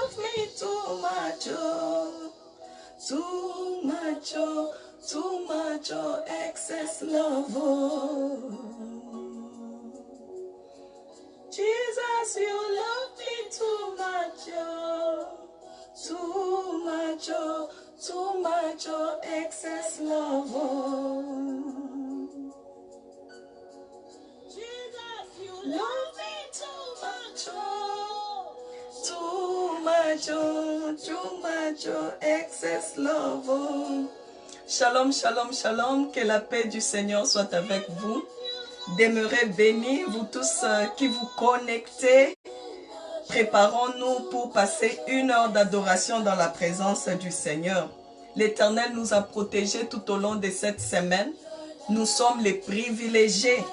love me too much, oh. Too much, oh. Too much, oh. Excess love, oh. Jesus, you love me too much, oh. Too much, oh. Too much, oh. Excess love, oh. Love me too much, oh. Too much, oh. Too much, oh. Excess love, oh. Shalom, shalom, shalom. Que la paix du Seigneur soit avec vous. Demeurez bénis, vous tous qui vous connectez. Préparons-nous pour passer 1 heure d'adoration dans la présence du Seigneur. L'Éternel nous a protégés tout au long de cette semaine. Nous sommes les privilégiés.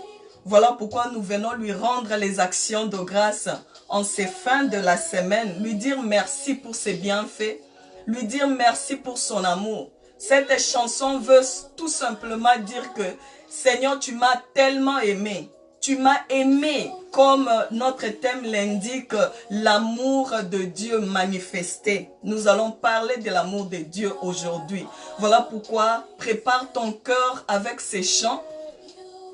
Voilà pourquoi nous venons lui rendre les actions de grâce en ces fins de la semaine. Lui dire merci pour ses bienfaits. Lui dire merci pour son amour. Cette chanson veut tout simplement dire que Seigneur, tu m'as tellement aimé. Tu m'as aimé comme notre thème l'indique, l'amour de Dieu manifesté. Nous allons parler de l'amour de Dieu aujourd'hui. Voilà pourquoi prépare ton cœur avec ces chants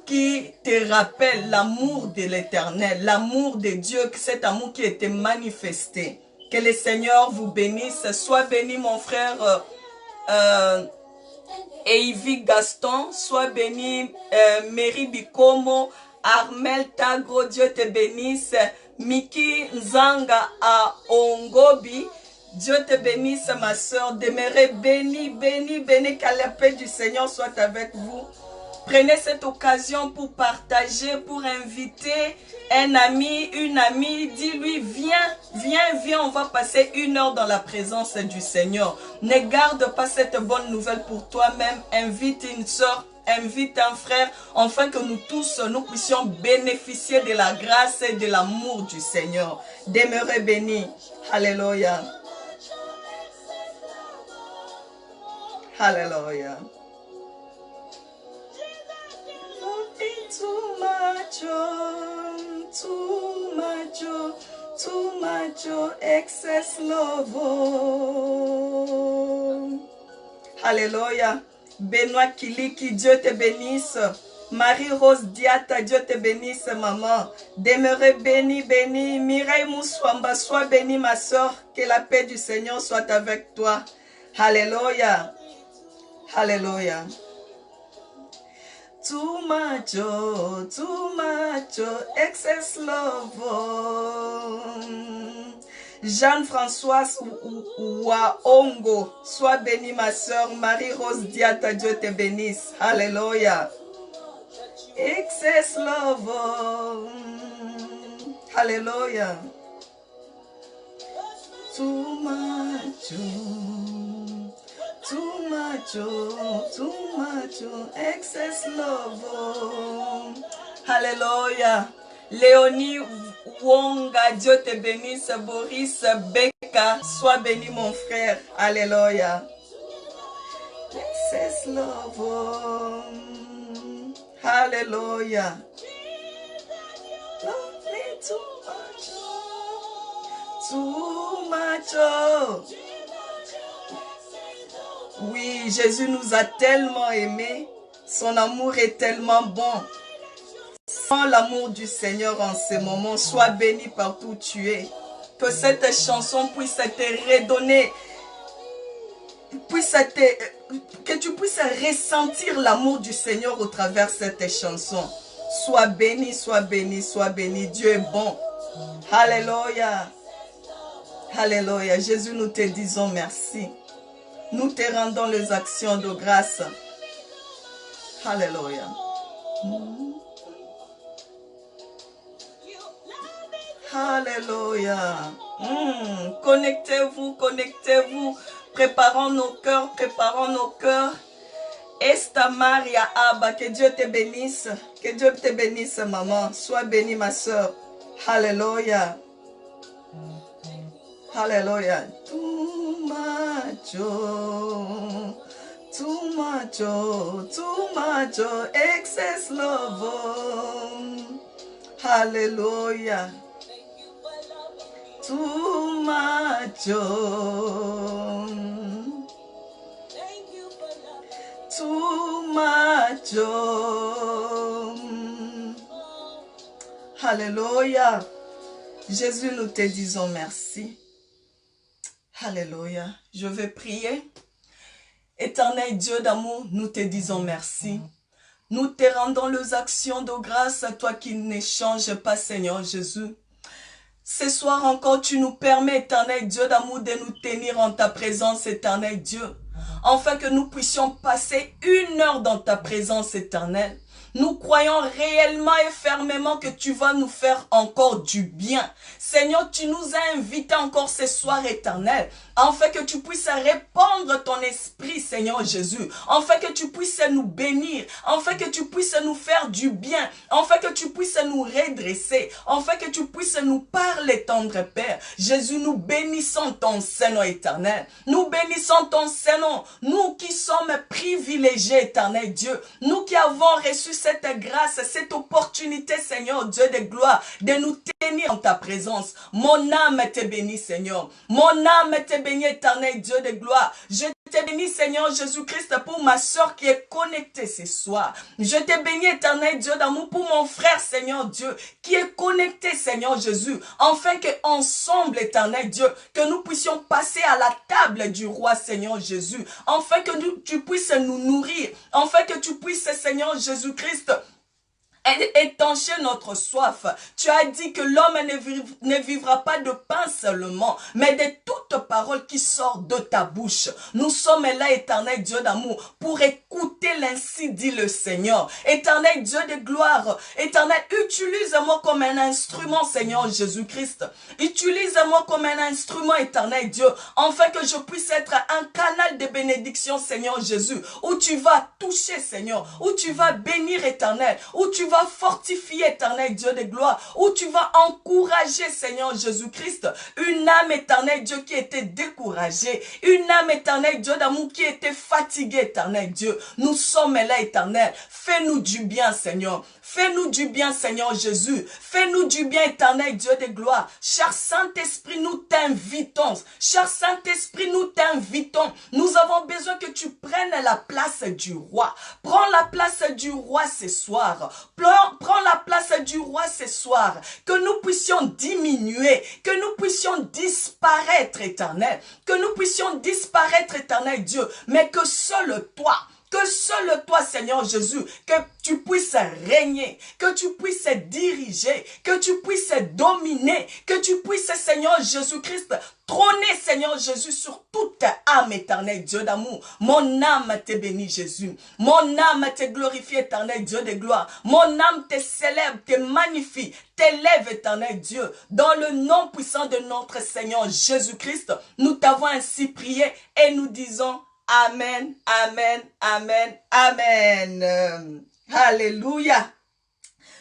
qui te rappelle l'amour de l'Éternel, l'amour de Dieu, cet amour qui était manifesté. Que le Seigneur vous bénisse. Sois béni mon frère Eivi Gaston, sois béni Mary Bikomo, Armel Tagro, Dieu te bénisse. Miki Nzanga à Ongobi, Dieu te bénisse ma soeur. Demeurez béni, béni, béni, que la paix du Seigneur soit avec vous. Prenez cette occasion pour partager, pour inviter un ami, une amie. Dis-lui, viens, viens, viens, on va passer 1 heure dans la présence du Seigneur. Ne garde pas cette bonne nouvelle pour toi-même. Invite une soeur, invite un frère, afin que nous tous, nous puissions bénéficier de la grâce et de l'amour du Seigneur. Demeurez bénis. Alléluia. Alléluia. Too much, oh, too much, oh, too much, oh, excess love, oh. Alléluia. Benoît Kiliki, Dieu te bénisse. Marie-Rose Diata, Dieu te bénisse, maman. Demeurez béni, béni. Mireille Moussouamba, sois bénie, ma soeur. Que la paix du Seigneur soit avec toi. Alléluia. Alléluia. Too much, oh, excess love, oh. Jeanne-Françoise Waongo, sois bénie ma soeur. Marie-Rose Diata, Dieu te bénisse. Alléluia. Excess love, oh. Alléluia. Too much, oh. Too much, oh, excess love, oh. Alléluia. Léonie Wonga, Dieu te bénisse. Boris Becca, sois béni mon frère. Alléluia. Excess love, oh. Alléluia. Love me too much, oh. Too much, oh. Oui, Jésus nous a tellement aimés. Son amour est tellement bon. Sans l'amour du Seigneur en ce moment, sois béni partout où tu es. Que cette chanson puisse te redonner, que tu puisses ressentir l'amour du Seigneur au travers cette chanson. Sois béni, sois béni, sois béni. Dieu est bon. Alléluia. Alléluia. Jésus, nous te disons merci. Nous te rendons les actions de grâce. Alléluia. Alléluia. Connectez-vous, connectez-vous. Préparons nos cœurs, préparons nos cœurs. Esta Maria Abba, que Dieu te bénisse. Que Dieu te bénisse, maman. Sois bénie, ma soeur. Alléluia. Alléluia. Too much, oh, too much, oh, too much, oh, excess love, oh. Hallelujah. too much, oh. Too much, oh. Alléluia. Jésus, nous te disons merci. Alléluia. Je vais prier. Éternel Dieu d'amour, nous te disons merci. Nous te rendons les actions de grâce à toi qui ne change pas, Seigneur Jésus. Ce soir encore, tu nous permets, éternel Dieu d'amour, de nous tenir en ta présence, éternel Dieu. Afin que nous puissions passer 1 heure dans ta présence éternelle. Nous croyons réellement et fermement que tu vas nous faire encore du bien. Seigneur, tu nous as invités encore ce soir éternel, afin que tu puisses répandre ton esprit, Seigneur Jésus, afin que tu puisses nous bénir, afin que tu puisses nous faire du bien, afin que tu puisses nous redresser, afin que tu puisses nous parler, tendre Père. Jésus, nous bénissons ton Saint-Nom éternel. Nous bénissons ton Saint-Nom, nous qui sommes privilégiés, éternel Dieu, nous qui avons reçu cette grâce, cette opportunité, Seigneur Dieu de gloire, de nous tenir en ta présence. Mon âme te bénit, Seigneur. Mon âme te bénit, éternel Dieu de gloire. Je te bénis, Seigneur Jésus-Christ, pour ma soeur qui est connectée ce soir. Je te bénis, éternel Dieu d'amour, pour mon frère, Seigneur Dieu, qui est connecté, Seigneur Jésus, afin que ensemble, éternel Dieu, que nous puissions passer à la table du roi, Seigneur Jésus, afin que tu puisses nous nourrir, afin que tu puisses, Seigneur Jésus-Christ, étancher notre soif. Tu as dit que l'homme ne vivra pas de pain seulement, mais de toute parole qui sort de ta bouche. Nous sommes là, éternel Dieu d'amour, pour écouter l'ainsi dit le Seigneur. Éternel Dieu de gloire, éternel, utilise-moi comme un instrument, Seigneur Jésus-Christ. Utilise-moi comme un instrument, éternel Dieu, afin que je puisse être un canal de bénédiction, Seigneur Jésus, où tu vas toucher, Seigneur, où tu vas bénir, éternel, où tu vas fortifier, éternel Dieu de gloire, où tu vas encourager, Seigneur Jésus-Christ, une âme, éternel Dieu, qui était découragée, une âme, éternel Dieu d'amour, qui était fatiguée, éternel Dieu. Nous sommes là, éternel. Fais-nous du bien, Seigneur. Fais-nous du bien, Seigneur Jésus. Fais-nous du bien, éternel Dieu de gloire. Cher Saint-Esprit, nous t'invitons. Cher Saint-Esprit, nous t'invitons. Nous avons besoin que tu prennes la place du roi. Prends la place du roi ce soir. Prends la place du roi ce soir. Que nous puissions diminuer. Que nous puissions disparaître, éternel. Que nous puissions disparaître, éternel Dieu. Mais que seul toi, Seigneur Jésus, que tu puisses régner, que tu puisses diriger, que tu puisses dominer, que tu puisses, Seigneur Jésus-Christ, trôner, Seigneur Jésus, sur toute âme, éternelle Dieu d'amour. Mon âme te bénit, Jésus. Mon âme te glorifie, éternel Dieu de gloire. Mon âme te célèbre, te magnifie, t'élève, éternel Dieu. Dans le nom puissant de notre Seigneur Jésus-Christ, nous t'avons ainsi prié et nous disons Amen, Amen, Amen, Amen. Alléluia.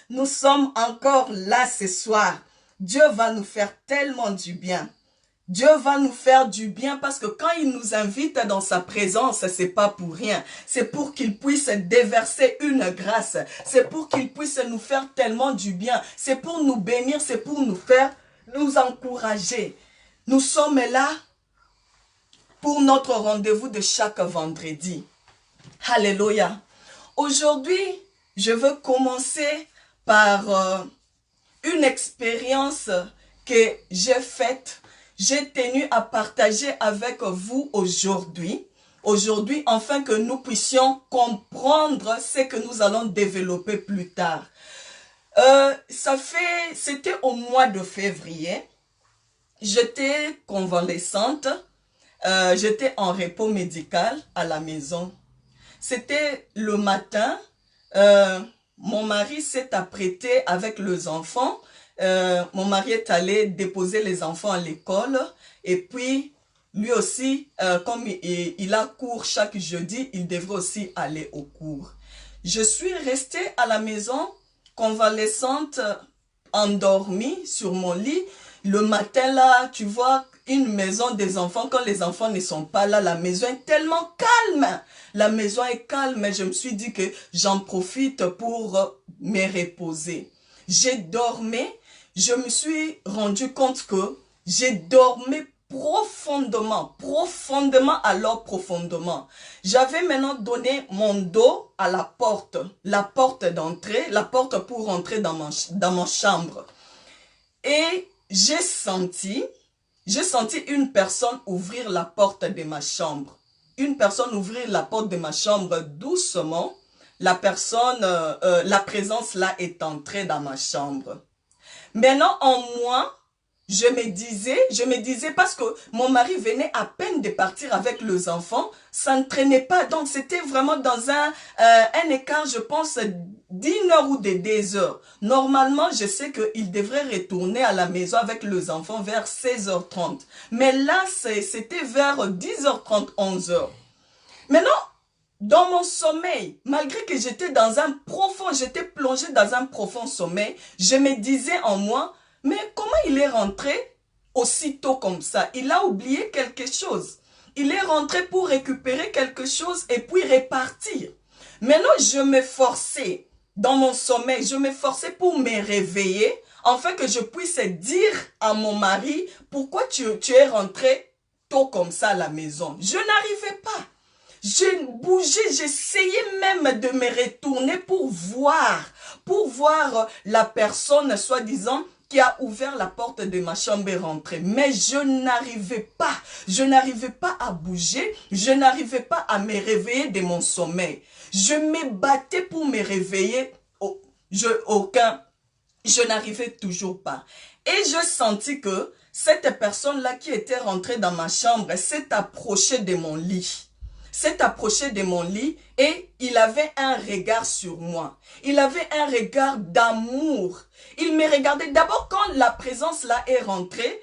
Nous sommes encore là ce soir. Dieu va nous faire tellement du bien. Dieu va nous faire du bien parce que quand il nous invite dans sa présence, c'est pas pour rien. C'est pour qu'il puisse déverser une grâce. C'est pour qu'il puisse nous faire tellement du bien. C'est pour nous bénir, c'est pour nous encourager. Nous sommes là pour notre rendez-vous de chaque vendredi. Alléluia. Aujourd'hui, je veux commencer par une expérience que j'ai faite. J'ai tenu à partager avec vous aujourd'hui. Aujourd'hui, afin que nous puissions comprendre ce que nous allons développer plus tard. C'était au mois de février. J'étais convalescente. J'étais en repos médical à la maison. C'était le matin. Mon mari s'est apprêté avec les enfants. Mon mari est allé déposer les enfants à l'école. Et puis, lui aussi, comme il a cours chaque jeudi, il devrait aussi aller au cours. Je suis restée à la maison, convalescente, endormie sur mon lit. Le matin, là, tu vois, une maison des enfants, quand les enfants ne sont pas là, la maison est tellement calme. La maison est calme, et je me suis dit que j'en profite pour me reposer. J'ai dormi, je me suis rendu compte que J'ai dormi profondément, profondément, alors profondément. J'avais maintenant donné mon dos à la porte d'entrée, la porte pour entrer dans ma chambre. Et j'ai senti une personne ouvrir la porte de ma chambre. Une personne ouvrir la porte de ma chambre doucement. La présence là est entrée dans ma chambre. Maintenant, en moi, je me disais parce que mon mari venait à peine de partir avec les enfants, ça ne traînait pas. Donc, c'était vraiment dans un écart, je pense, d'1 heure ou de 2 heures. Normalement, je sais qu'il devrait retourner à la maison avec les enfants vers 16h30. Mais là, c'était vers 10h30, 11h. Maintenant, dans mon sommeil, malgré que j'étais plongée dans un profond sommeil, je me disais en moi, mais comment il est rentré aussitôt comme ça? Il a oublié quelque chose. Il est rentré pour récupérer quelque chose et puis repartir. Maintenant, je me forçais dans mon sommeil, je me forçais pour me réveiller, afin que je puisse dire à mon mari, pourquoi tu es rentré tôt comme ça à la maison? Je n'arrivais pas. Je bougeais, j'essayais même de me retourner pour voir la personne, soi-disant, qui a ouvert la porte de ma chambre et rentré. Mais je n'arrivais pas à bouger, je n'arrivais pas à me réveiller de mon sommeil. Je me battais pour me réveiller, je n'arrivais toujours pas. Et je sentis que cette personne-là qui était rentrée dans ma chambre s'est approchée de mon lit. S'est approché de mon lit et il avait un regard sur moi. Il avait un regard d'amour. Il me regardait. D'abord, quand la présence là est rentrée,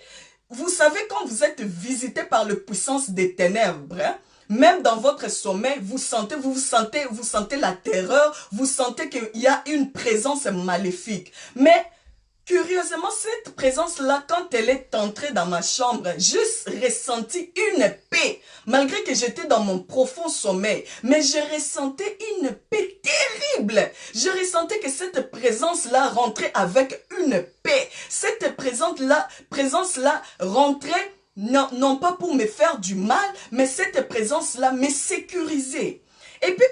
vous savez, quand vous êtes visité par la puissance des ténèbres, hein, même dans votre sommeil, vous sentez la terreur, vous sentez qu'il y a une présence maléfique. Mais curieusement, cette présence-là, quand elle est entrée dans ma chambre, j'ai ressenti une paix, malgré que j'étais dans mon profond sommeil. Mais je ressentais une paix terrible. Je ressentais que cette présence-là rentrait avec une paix. Cette présence-là rentrait, non pas pour me faire du mal, mais cette présence-là me sécurisait. Et puis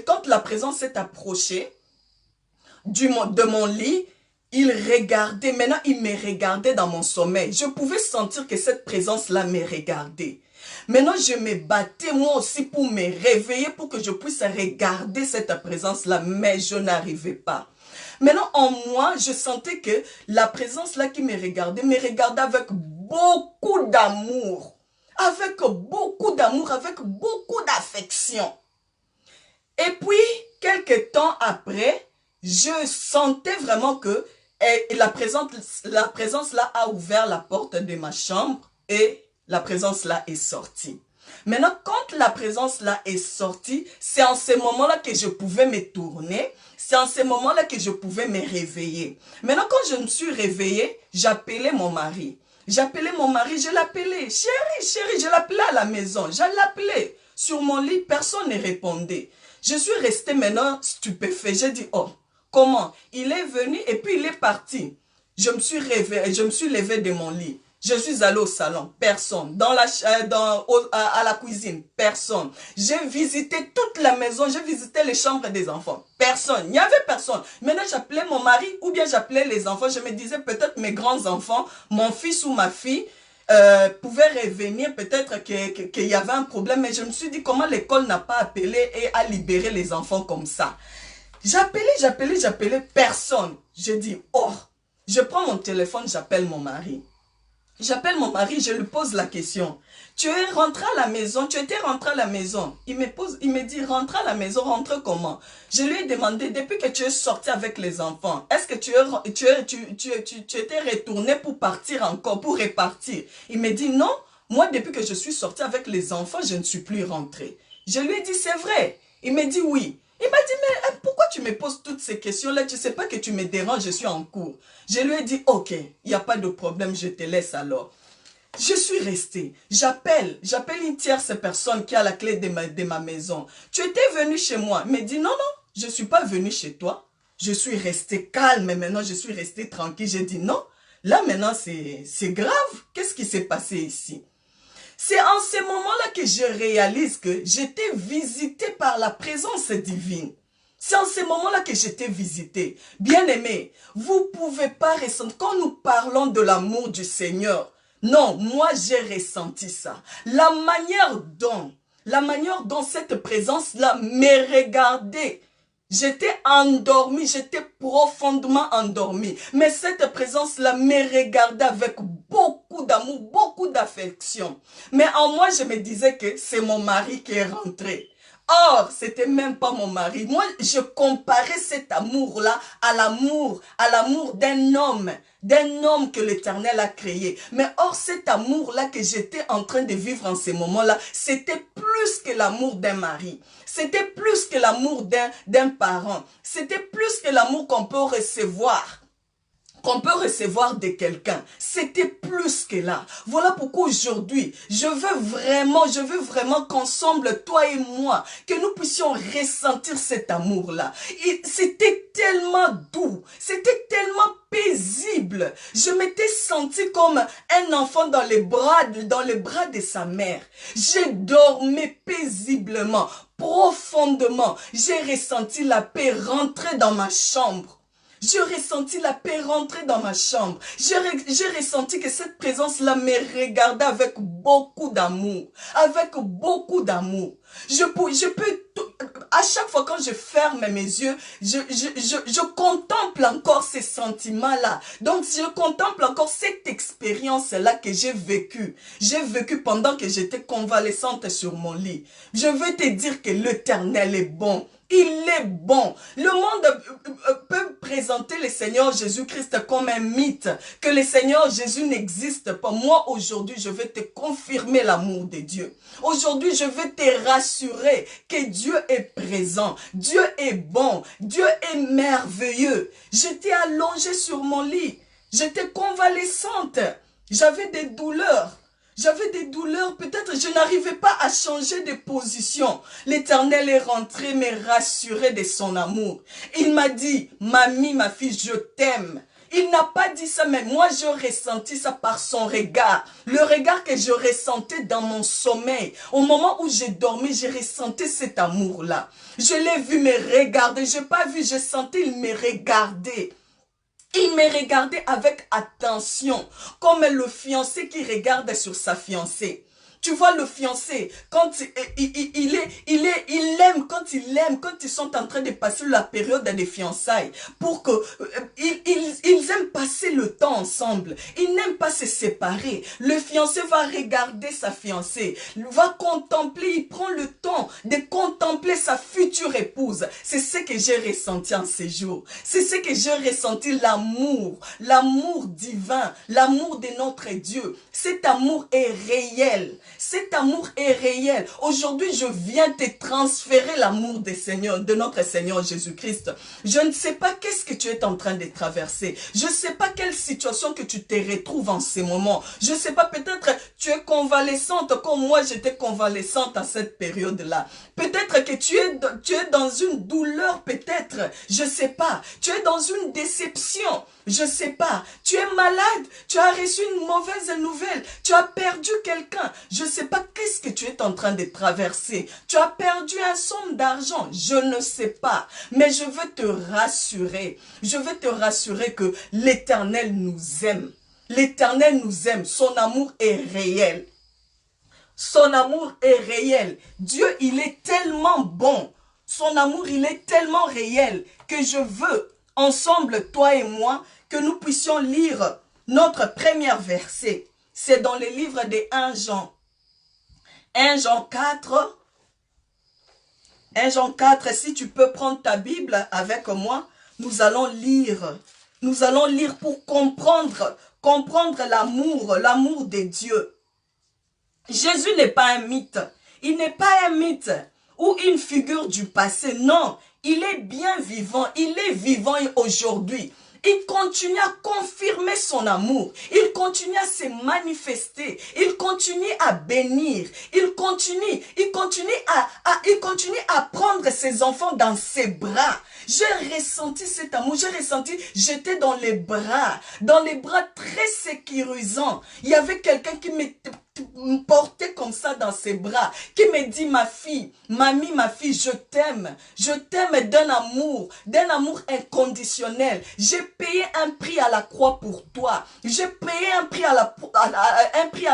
quand la présence s'est approchée de mon lit, il me regardait dans mon sommeil. Je pouvais sentir que cette présence-là me regardait. Maintenant, je me battais moi aussi pour me réveiller, pour que je puisse regarder cette présence-là, mais je n'arrivais pas. Maintenant, en moi, je sentais que la présence-là qui me regardait avec beaucoup d'amour. Avec beaucoup d'amour, avec beaucoup d'affection. Et puis, quelques temps après, je sentais vraiment que la présence là a ouvert la porte de ma chambre et la présence là est sortie. Maintenant, quand la présence là est sortie, c'est en ce moment-là que je pouvais me tourner, c'est en ce moment-là que je pouvais me réveiller. Maintenant, quand je me suis réveillée, j'appelais mon mari. Je l'appelais, chérie, je l'appelais à la maison, je l'appelais. Sur mon lit, personne ne répondait. Je suis restée maintenant stupéfait, j'ai dit, oh, comment? Il est venu et puis il est parti. Je me suis levée de mon lit. Je suis allée au salon, personne. À la cuisine, personne. J'ai visité toute la maison, j'ai visité les chambres des enfants. Personne, il n'y avait personne. Maintenant, j'appelais mon mari ou bien j'appelais les enfants. Je me disais peut-être mes grands-enfants, mon fils ou ma fille, pouvaient revenir, peut-être qu'il y avait un problème. Mais je me suis dit comment l'école n'a pas appelé et a libéré les enfants comme ça. J'appelais personne. Je dis, oh, je prends mon téléphone, j'appelle mon mari. Je lui pose la question. Tu es rentré à la maison, tu étais rentré à la maison. Il me dit, rentre à la maison, rentre comment? Je lui ai demandé, depuis que tu es sorti avec les enfants, est-ce que tu étais retourné pour partir encore, pour repartir? Il me dit, non, moi depuis que je suis sorti avec les enfants, je ne suis plus rentré. Je lui ai dit, c'est vrai. Il me dit oui. Il m'a dit, mais pourquoi tu me poses toutes ces questions-là? Tu ne sais pas que tu me déranges, je suis en cours. Je lui ai dit, ok, il n'y a pas de problème, je te laisse alors. Je suis restée. J'appelle une tierce personne qui a la clé de ma maison. Tu étais venu chez moi. Il me dit, non, je ne suis pas venu chez toi. Je suis restée calme, maintenant je suis restée tranquille. J'ai dit, non, Là, maintenant, c'est grave. Qu'est-ce qui s'est passé ici? C'est en ce moment-là que je réalise que j'étais visité par la présence divine. C'est en ce moment-là que j'étais visité. Bien-aimé, vous ne pouvez pas ressentir. Quand nous parlons de l'amour du Seigneur, non, moi j'ai ressenti ça. La manière dont cette présence-là me regardait. J'étais endormi, j'étais profondément endormi. Mais cette présence-là me regardait avec beaucoup d'amour, beaucoup d'affection. Mais en moi, je me disais que c'est mon mari qui est rentré. Or, c'était même pas mon mari. Moi, je comparais cet amour-là à l'amour d'un homme que l'Éternel a créé. Mais or, cet amour-là que j'étais en train de vivre en ces moments-là, c'était plus que l'amour d'un mari. C'était plus que l'amour d'un parent. C'était plus que l'amour qu'on peut recevoir de quelqu'un. C'était plus que là. Voilà pourquoi aujourd'hui, je veux vraiment qu'ensemble, toi et moi, que nous puissions ressentir cet amour-là. C'était tellement doux, c'était tellement paisible. Je m'étais senti comme un enfant dans les bras de sa mère. Je dormais paisiblement, profondément. J'ai ressenti la paix rentrer dans ma chambre. J'ai ressenti la paix rentrer dans ma chambre. J'ai ressenti que cette présence-là me regardait avec beaucoup d'amour. Avec beaucoup d'amour. À chaque fois quand je ferme mes yeux, je contemple encore ces sentiments-là. Donc, je contemple encore cette expérience-là que j'ai vécue. J'ai vécu pendant que j'étais convalescente sur mon lit. Je veux te dire que l'Éternel est bon. Il est bon. Le monde peut présenter le Seigneur Jésus-Christ comme un mythe, que le Seigneur Jésus n'existe pas. Moi, aujourd'hui, je vais te confirmer l'amour de Dieu. Aujourd'hui, je vais te rassurer que Dieu est présent. Dieu est bon. Dieu est merveilleux. J'étais allongée sur mon lit. J'étais convalescente. J'avais des douleurs. Peut-être je n'arrivais pas à changer de position. L'Éternel est rentré me rassurer de son amour. Il m'a dit, mamie, ma fille, je t'aime. Il n'a pas dit ça, mais moi je ressentis ça par son regard. Le regard que je ressentais dans mon sommeil. Au moment où j'ai dormi, j'ai ressenti cet amour-là. Je l'ai vu me regarder. Je n'ai pas vu, je sentais il me regardait. Il me regardait avec attention, comme le fiancé qui regarde sur sa fiancée. Tu vois le fiancé, quand il aime, quand ils sont en train de passer la période des fiançailles, pour que ils aiment passer le temps ensemble. Ils n'aiment pas se séparer. Le fiancé va regarder sa fiancée, va contempler, il prend le temps de contempler sa future épouse. C'est ce que j'ai ressenti en ces jours. C'est ce que j'ai ressenti, l'amour divin, l'amour de notre Dieu. Cet amour est réel. Cet amour est réel. Aujourd'hui, je viens te transférer l'amour de notre Seigneur Jésus-Christ. Je ne sais pas qu'est-ce que tu es en train de traverser. Je ne sais pas quelle situation que tu te retrouves en ce moment. Je ne sais pas, peut-être tu es convalescente comme moi j'étais convalescente à cette période-là. Peut-être que tu es dans une douleur, peut-être. Je ne sais pas. Tu es dans une déception. Je ne sais pas. Tu es malade. Tu as reçu une mauvaise nouvelle. Tu as perdu quelqu'un. Je ne sais pas qu'est-ce que tu es en train de traverser. Tu as perdu un somme d'argent. Je ne sais pas. Mais je veux te rassurer. Je veux te rassurer que l'Éternel nous aime. L'Éternel nous aime. Son amour est réel. Son amour est réel. Dieu, il est tellement bon. Son amour, il est tellement réel que je veux, ensemble, toi et moi, que nous puissions lire notre premier verset. C'est dans le livre de 1 Jean. 1 Jean 4. 1 Jean 4, si tu peux prendre ta Bible avec moi, nous allons lire. Nous allons lire pour comprendre l'amour de Dieu. Jésus n'est pas un mythe. Il n'est pas un mythe ou une figure du passé. Non, il est bien vivant. Il est vivant aujourd'hui. Il continue à confirmer son amour. Il continue à se manifester. Il continue à bénir. Il continue à prendre ses enfants dans ses bras. J'ai ressenti cet amour. J'ai ressenti, j'étais dans les bras très sécurisants. Il y avait quelqu'un qui me portait comme ça dans ses bras, qui me dit, ma fille, mamie, ma fille, je t'aime d'un amour inconditionnel. J'ai payé un prix à la croix pour toi. J'ai payé un prix à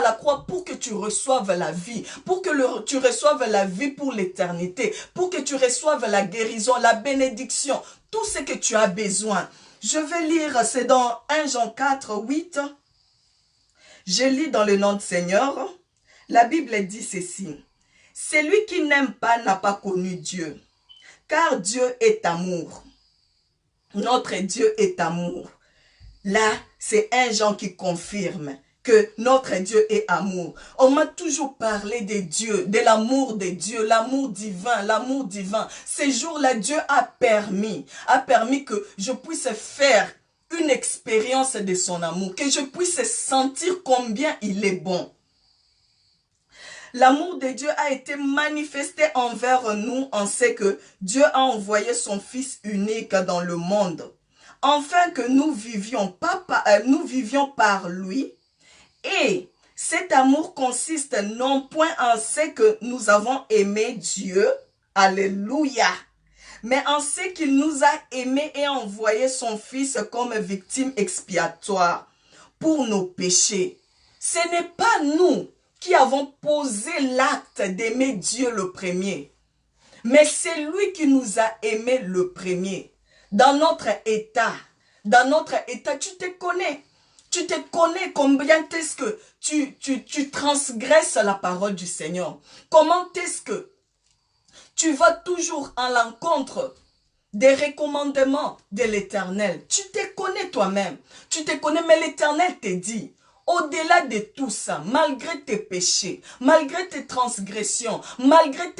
la croix pour que tu reçoives la vie, pour que tu reçoives la vie pour l'éternité, pour que tu reçoives la guérison, la bénédiction, tout ce que tu as besoin. Je vais lire, c'est dans 1 Jean 4, 8. Je lis dans le nom du Seigneur. La Bible dit ceci. Celui qui n'aime pas n'a pas connu Dieu, car Dieu est amour. Notre Dieu est amour. Là, c'est 1 Jean qui confirme que notre Dieu est amour. On m'a toujours parlé de Dieu, de l'amour de Dieu, l'amour divin, l'amour divin. Ces jours-là, Dieu a permis que je puisse faire une expérience de son amour, que je puisse sentir combien il est bon. L'amour de Dieu a été manifesté envers nous. On sait que Dieu a envoyé son Fils unique dans le monde, afin que nous vivions par lui. Et cet amour consiste non point en ce que nous avons aimé Dieu, alléluia, mais en ce qu'il nous a aimés et envoyé son Fils comme victime expiatoire pour nos péchés. Ce n'est pas nous qui avons posé l'acte d'aimer Dieu le premier, mais c'est lui qui nous a aimés le premier. Dans notre état, tu te connais. Tu te connais combien est-ce que tu transgresses la parole du Seigneur. Comment est-ce que tu vas toujours à l'encontre des recommandements de l'Éternel. Tu te connais toi-même. Tu te connais, mais l'Éternel te dit, au-delà de tout ça, malgré tes péchés, malgré tes transgressions, malgré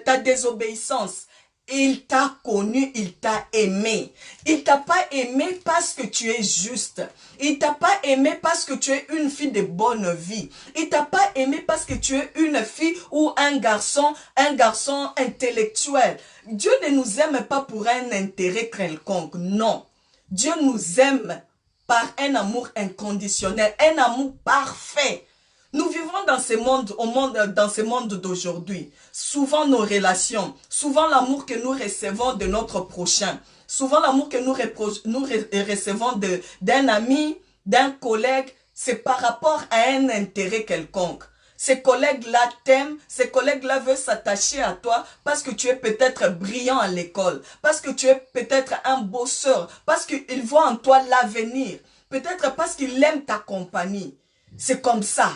ta désobéissance, il t'a connu, il t'a aimé. Il t'a pas aimé parce que tu es juste. Il t'a pas aimé parce que tu es une fille de bonne vie. Il t'a pas aimé parce que tu es une fille ou un garçon intellectuel. Dieu ne nous aime pas pour un intérêt quelconque, non. Dieu nous aime par un amour inconditionnel, un amour parfait. Nous vivons dans ce monde d'aujourd'hui. Souvent nos relations, souvent l'amour que nous recevons de notre prochain, souvent l'amour que nous recevons d'un ami, d'un collègue, c'est par rapport à un intérêt quelconque. Ces collègues-là t'aiment, ces collègues-là veulent s'attacher à toi parce que tu es peut-être brillant à l'école, parce que tu es peut-être un bosseur, parce qu'ils voient en toi l'avenir, peut-être parce qu'ils aiment ta compagnie. C'est comme ça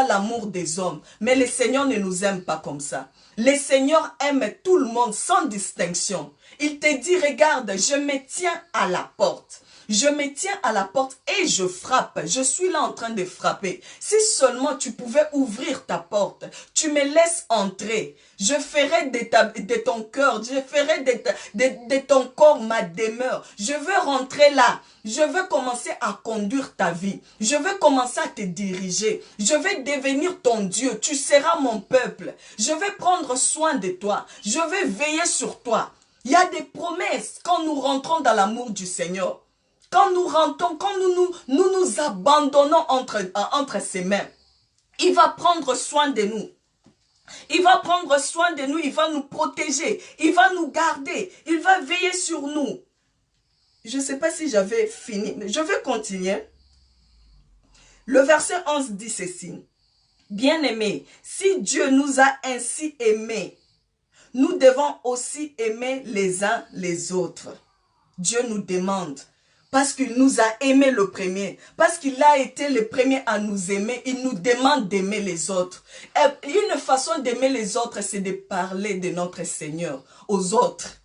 l'amour des hommes. Mais le Seigneur ne nous aime pas comme ça. Le Seigneur aime tout le monde sans distinction. Il te dit, regarde, je me tiens à la porte. Je me tiens à la porte et je frappe. Je suis là en train de frapper. Si seulement tu pouvais ouvrir ta porte, tu me laisses entrer. Je ferai de ton cœur, je ferai de ton corps ma demeure. Je veux rentrer là. Je veux commencer à conduire ta vie. Je veux commencer à te diriger. Je vais devenir ton Dieu. Tu seras mon peuple. Je vais prendre soin de toi. Je vais veiller sur toi. Il y a des promesses quand nous rentrons dans l'amour du Seigneur. Quand nous rentrons, quand nous abandonnons entre ses mains, il va prendre soin de nous. Il va prendre soin de nous, il va nous protéger, il va nous garder, il va veiller sur nous. Je ne sais pas si j'avais fini, mais je vais continuer. Le verset 11 dit ceci. Bien-aimés, si Dieu nous a ainsi aimés, nous devons aussi aimer les uns les autres. Dieu nous demande. Parce qu'il nous a aimés le premier. Parce qu'il a été le premier à nous aimer. Il nous demande d'aimer les autres. Et une façon d'aimer les autres, c'est de parler de notre Seigneur aux autres.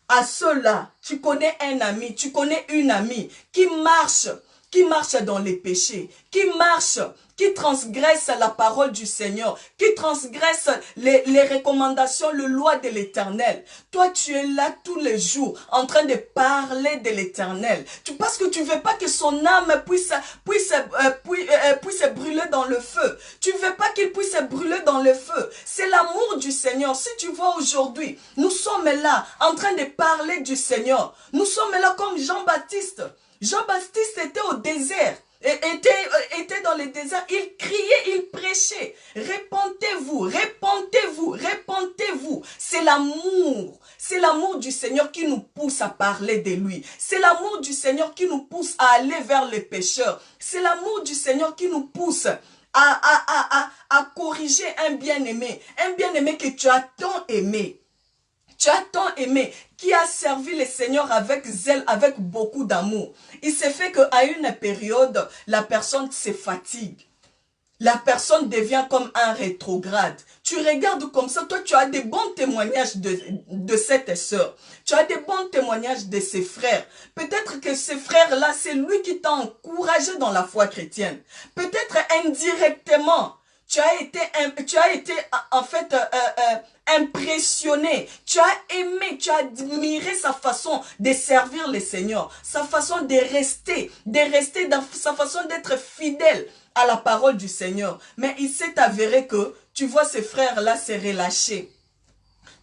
À ceux-là, tu connais un ami, tu connais une amie qui marche qui marche dans les péchés, qui transgresse la parole du Seigneur, qui transgresse les recommandations, les lois de l'Éternel. Toi, tu es là tous les jours en train de parler de l'Éternel. Parce que tu veux pas que son âme puisse brûler dans le feu. Tu veux pas qu'il puisse brûler dans le feu. C'est l'amour du Seigneur. Si tu vois aujourd'hui, nous sommes là en train de parler du Seigneur. Nous sommes là comme Jean-Baptiste. Jean-Baptiste était au désert. Était dans le désert, il criait, il prêchait. Repentez-vous, repentez-vous, repentez-vous. C'est l'amour du Seigneur qui nous pousse à parler de lui. C'est l'amour du Seigneur qui nous pousse à aller vers les pécheurs. C'est l'amour du Seigneur qui nous pousse à corriger un bien-aimé que tu as tant aimé. Tu as tant aimé, qui a servi le Seigneur avec zèle, avec beaucoup d'amour. Il s'est fait qu'à une période, la personne se fatigue. La personne devient comme un rétrograde. Tu regardes comme ça, toi tu as des bons témoignages de cette sœur. Tu as des bons témoignages de ses frères. Peut-être que ces frères-là, c'est lui qui t'a encouragé dans la foi chrétienne. Peut-être indirectement. Tu as été en fait impressionné, tu as aimé, tu as admiré sa façon de servir le Seigneur, sa façon de rester dans sa façon d'être fidèle à la parole du Seigneur. Mais il s'est avéré que tu vois ces frères-là se relâcher.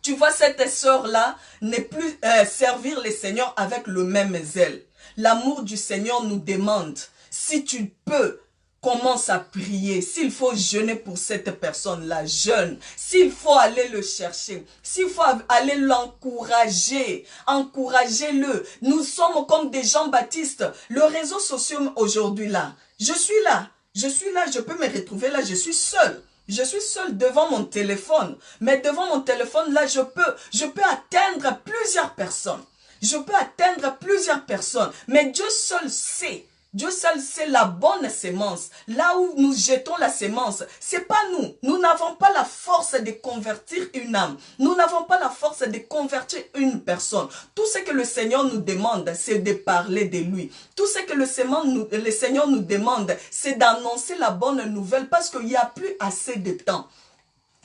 Tu vois cette sœur-là ne plus servir le Seigneur avec le même zèle. L'amour du Seigneur nous demande, si tu peux, commence à prier. S'il faut jeûner pour cette personne-là, jeûne. S'il faut aller le chercher, s'il faut aller l'encourager, encouragez-le. Nous sommes comme des Jean-Baptiste. Le réseau social aujourd'hui là, je suis là, je peux me retrouver là, je suis seul. Je suis seul devant mon téléphone. Mais devant mon téléphone là, je peux atteindre plusieurs personnes. Je peux atteindre plusieurs personnes. Mais Dieu seul sait. Dieu seul sait la bonne sémence. Là où nous jetons la sémence, c'est pas nous. Nous n'avons pas la force de convertir une âme. Nous n'avons pas la force de convertir une personne. Tout ce que le Seigneur nous demande, c'est de parler de lui. Tout ce que le Seigneur nous demande, c'est d'annoncer la bonne nouvelle parce qu'il n'y a plus assez de temps.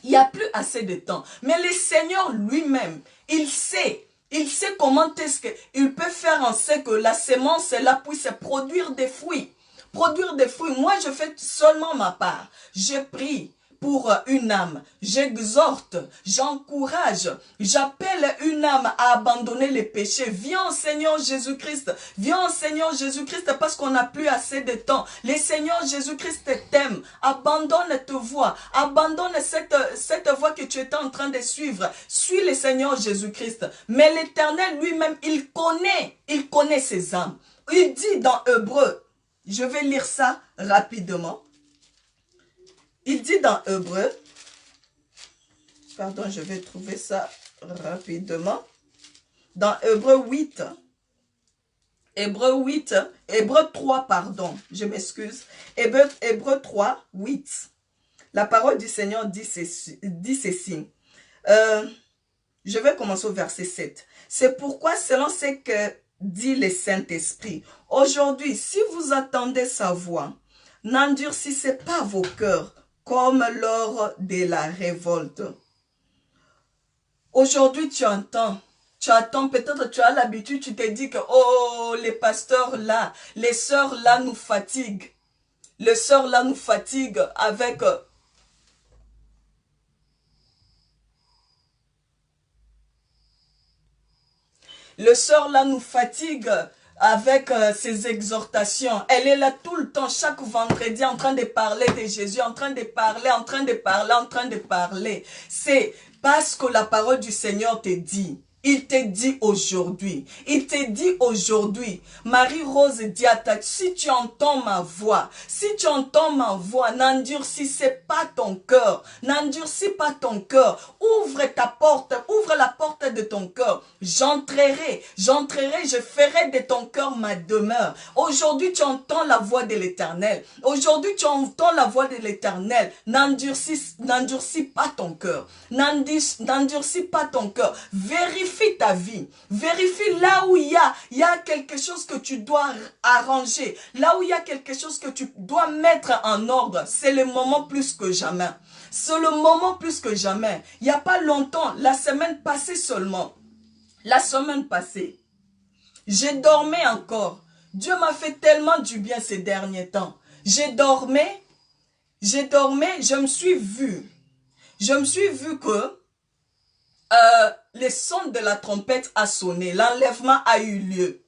Il n'y a plus assez de temps. Mais le Seigneur lui-même, il sait. Il sait comment est-ce qu'il peut faire en sorte que la sémence là puisse produire des fruits. Produire des fruits. Moi, je fais seulement ma part. Je prie pour une âme. J'exhorte, j'encourage, j'appelle une âme à abandonner les péchés. Viens au Seigneur Jésus-Christ. Viens au Seigneur Jésus-Christ parce qu'on n'a plus assez de temps. Le Seigneur Jésus-Christ t'aime. Abandonne ta voie. Abandonne cette voie que tu étais en train de suivre. Suis le Seigneur Jésus-Christ. Mais l'Éternel lui-même, il connaît ses âmes. Il dit dans Hébreu, je vais lire ça rapidement. Il dit dans Hébreu, pardon, je vais trouver ça rapidement. Dans Hébreu 8, Hébreu 3, pardon, je m'excuse. Hébreu 3, 8. La parole du Seigneur dit ceci. Je vais commencer au verset 7. C'est pourquoi, selon ce que dit le Saint-Esprit, aujourd'hui, si vous attendez sa voix, n'endurcissez pas vos cœurs, comme lors de la révolte. Aujourd'hui, tu attends, peut-être tu as l'habitude, tu te dis que, oh, les pasteurs là, les sœurs là nous fatiguent. Les sœurs là nous fatiguent avec... Le sœur là nous fatigue avec ses exhortations. Elle est là tout le temps, chaque vendredi, en train de parler de Jésus, en train de parler. C'est parce que la parole du Seigneur te dit. Il te dit aujourd'hui, Marie-Rose Diata, si tu entends ma voix, n'endurcissez pas ton cœur, n'endurcis pas ton cœur, ouvre la porte de ton cœur, j'entrerai, je ferai de ton cœur ma demeure. Aujourd'hui, tu entends la voix de l'Éternel, n'endurcis pas ton cœur, n'endurcis pas ton cœur, vérifie vérifie ta vie. Vérifie là où il y a quelque chose que tu dois arranger. Là où il y a quelque chose que tu dois mettre en ordre. C'est le moment plus que jamais. C'est le moment plus que jamais. Il n'y a pas longtemps, la semaine passée seulement. La semaine passée, j'ai dormi encore. Dieu m'a fait tellement du bien ces derniers temps. J'ai dormi, je me suis vue. Je me suis vue que le son de la trompette a sonné. L'enlèvement a eu lieu.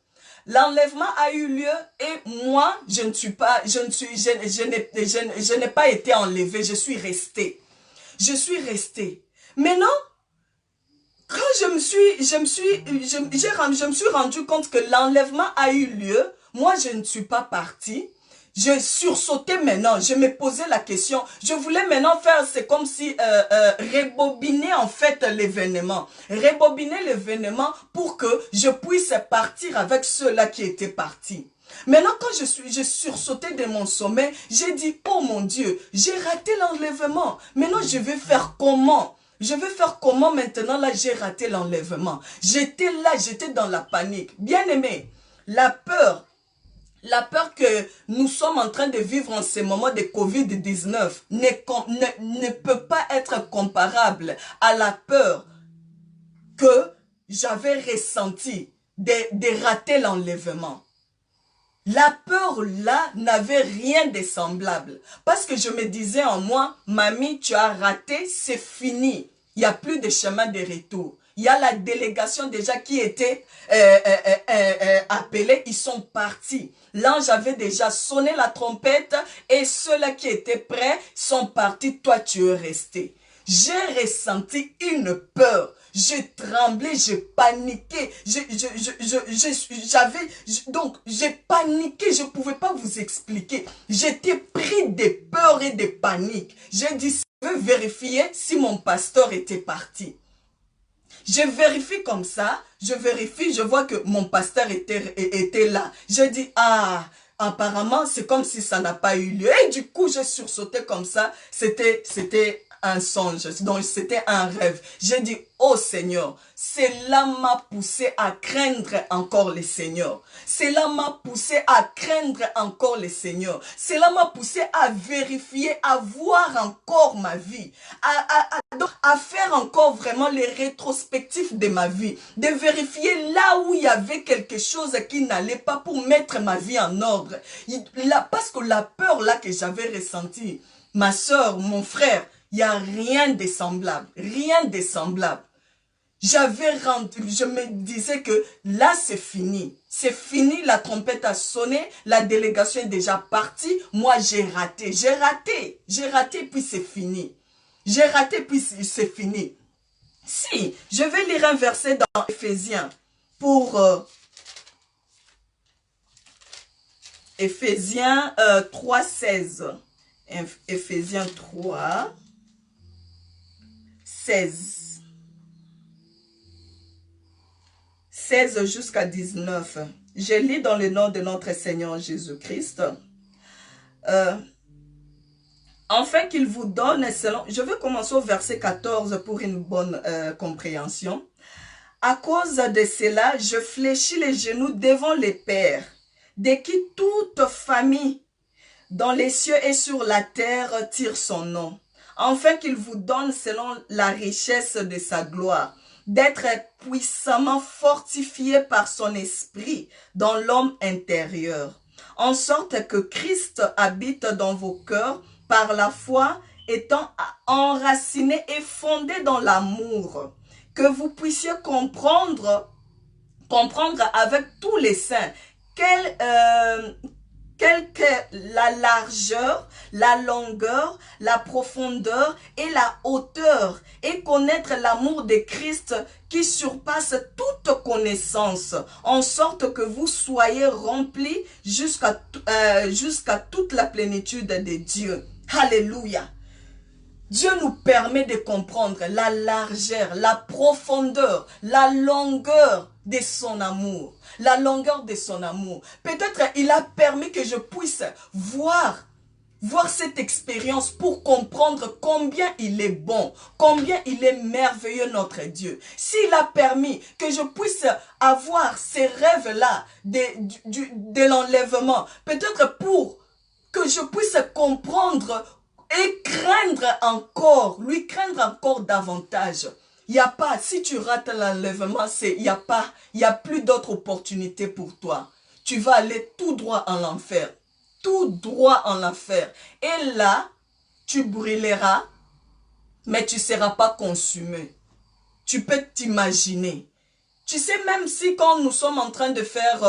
L'enlèvement a eu lieu et moi, je n'ai pas été enlevée. Je suis restée. Je suis restée. Maintenant, quand je me suis rendu compte que l'enlèvement a eu lieu, moi je ne suis pas partie. Je sursautais maintenant, je me posais la question. Je voulais maintenant faire, c'est comme si rebobiner en fait l'événement. Rebobiner l'événement pour que je puisse partir avec ceux-là qui étaient partis. Maintenant, quand je sursautais de mon sommeil, j'ai dit, oh mon Dieu, j'ai raté l'enlèvement. Maintenant, je vais faire comment? Je vais faire comment maintenant? Là, j'ai raté l'enlèvement. J'étais là, j'étais dans la panique. Bien aimé, la peur que nous sommes en train de vivre en ces moments de Covid-19 ne peut pas être comparable à la peur que j'avais ressentie de rater l'enlèvement. La peur là n'avait rien de semblable. Parce que je me disais en moi, mamie, tu as raté, c'est fini. Il n'y a plus de chemin de retour. Il y a la délégation déjà qui était appelée, ils sont partis. L'ange avait déjà sonné la trompette et ceux-là qui étaient prêts sont partis, toi tu es resté. J'ai ressenti une peur. J'ai tremblé, j'ai paniqué, donc j'ai paniqué, je ne pouvais pas vous expliquer. J'étais pris de peur et de panique. J'ai dit, je veux vérifier si mon pasteur était parti. Je vérifie comme ça, je vois que mon pasteur était là. J'ai dit, ah, apparemment c'est comme si ça n'a pas eu lieu. Et du coup, j'ai sursauté comme ça, c'était un songe, donc c'était un rêve. J'ai dit, oh Seigneur, cela m'a poussé à craindre encore le Seigneur. Cela m'a poussé à craindre encore le Seigneur. Cela m'a poussé à vérifier, à voir encore ma vie, à faire encore vraiment les rétrospectifs de ma vie, de vérifier là où il y avait quelque chose qui n'allait pas pour mettre ma vie en ordre. Parce que la peur là que j'avais ressentie, ma soeur, mon frère, il n'y a rien de semblable, rien de semblable. Je me disais que là c'est fini, la trompette a sonné, la délégation est déjà partie, moi j'ai raté, puis c'est fini. J'ai raté puis c'est fini. Si, je vais lire un verset dans Éphésiens pour Éphésiens 3, 16. Éphésiens 3, 16. 16 jusqu'à 19. Je lis dans le nom de notre Seigneur Jésus-Christ. Afin qu'il vous donne selon... Je vais commencer au verset 14 pour une bonne compréhension. À cause de cela, je fléchis les genoux devant les pères, de qui toute famille dans les cieux et sur la terre tire son nom, afin qu'il vous donne selon la richesse de sa gloire, d'être puissamment fortifié par son esprit dans l'homme intérieur, en sorte que Christ habite dans vos cœurs par la foi, étant enraciné et fondé dans l'amour, que vous puissiez comprendre avec tous les saints quelle que la largeur, la longueur, la profondeur et la hauteur, et connaître l'amour de Christ qui surpasse toute connaissance, en sorte que vous soyez remplis jusqu'à toute la plénitude de Dieu. Alléluia. Dieu nous permet de comprendre la largeur, la profondeur, la longueur de son amour. La longueur de son amour. Peut-être il a permis que je puisse voir voir cette expérience pour comprendre combien il est bon, combien il est merveilleux notre Dieu. S'il a permis que je puisse avoir ces rêves-là de l'enlèvement, peut-être pour que je puisse comprendre et craindre encore, lui craindre encore davantage. Il n'y a pas, si tu rates l'enlèvement, il n'y a plus d'autre opportunité pour toi. Tu vas aller tout droit en enfer. Tout droit en enfer. Et là, tu brûleras, mais tu ne seras pas consumé. Tu peux t'imaginer. Tu sais, même si quand nous sommes en train de faire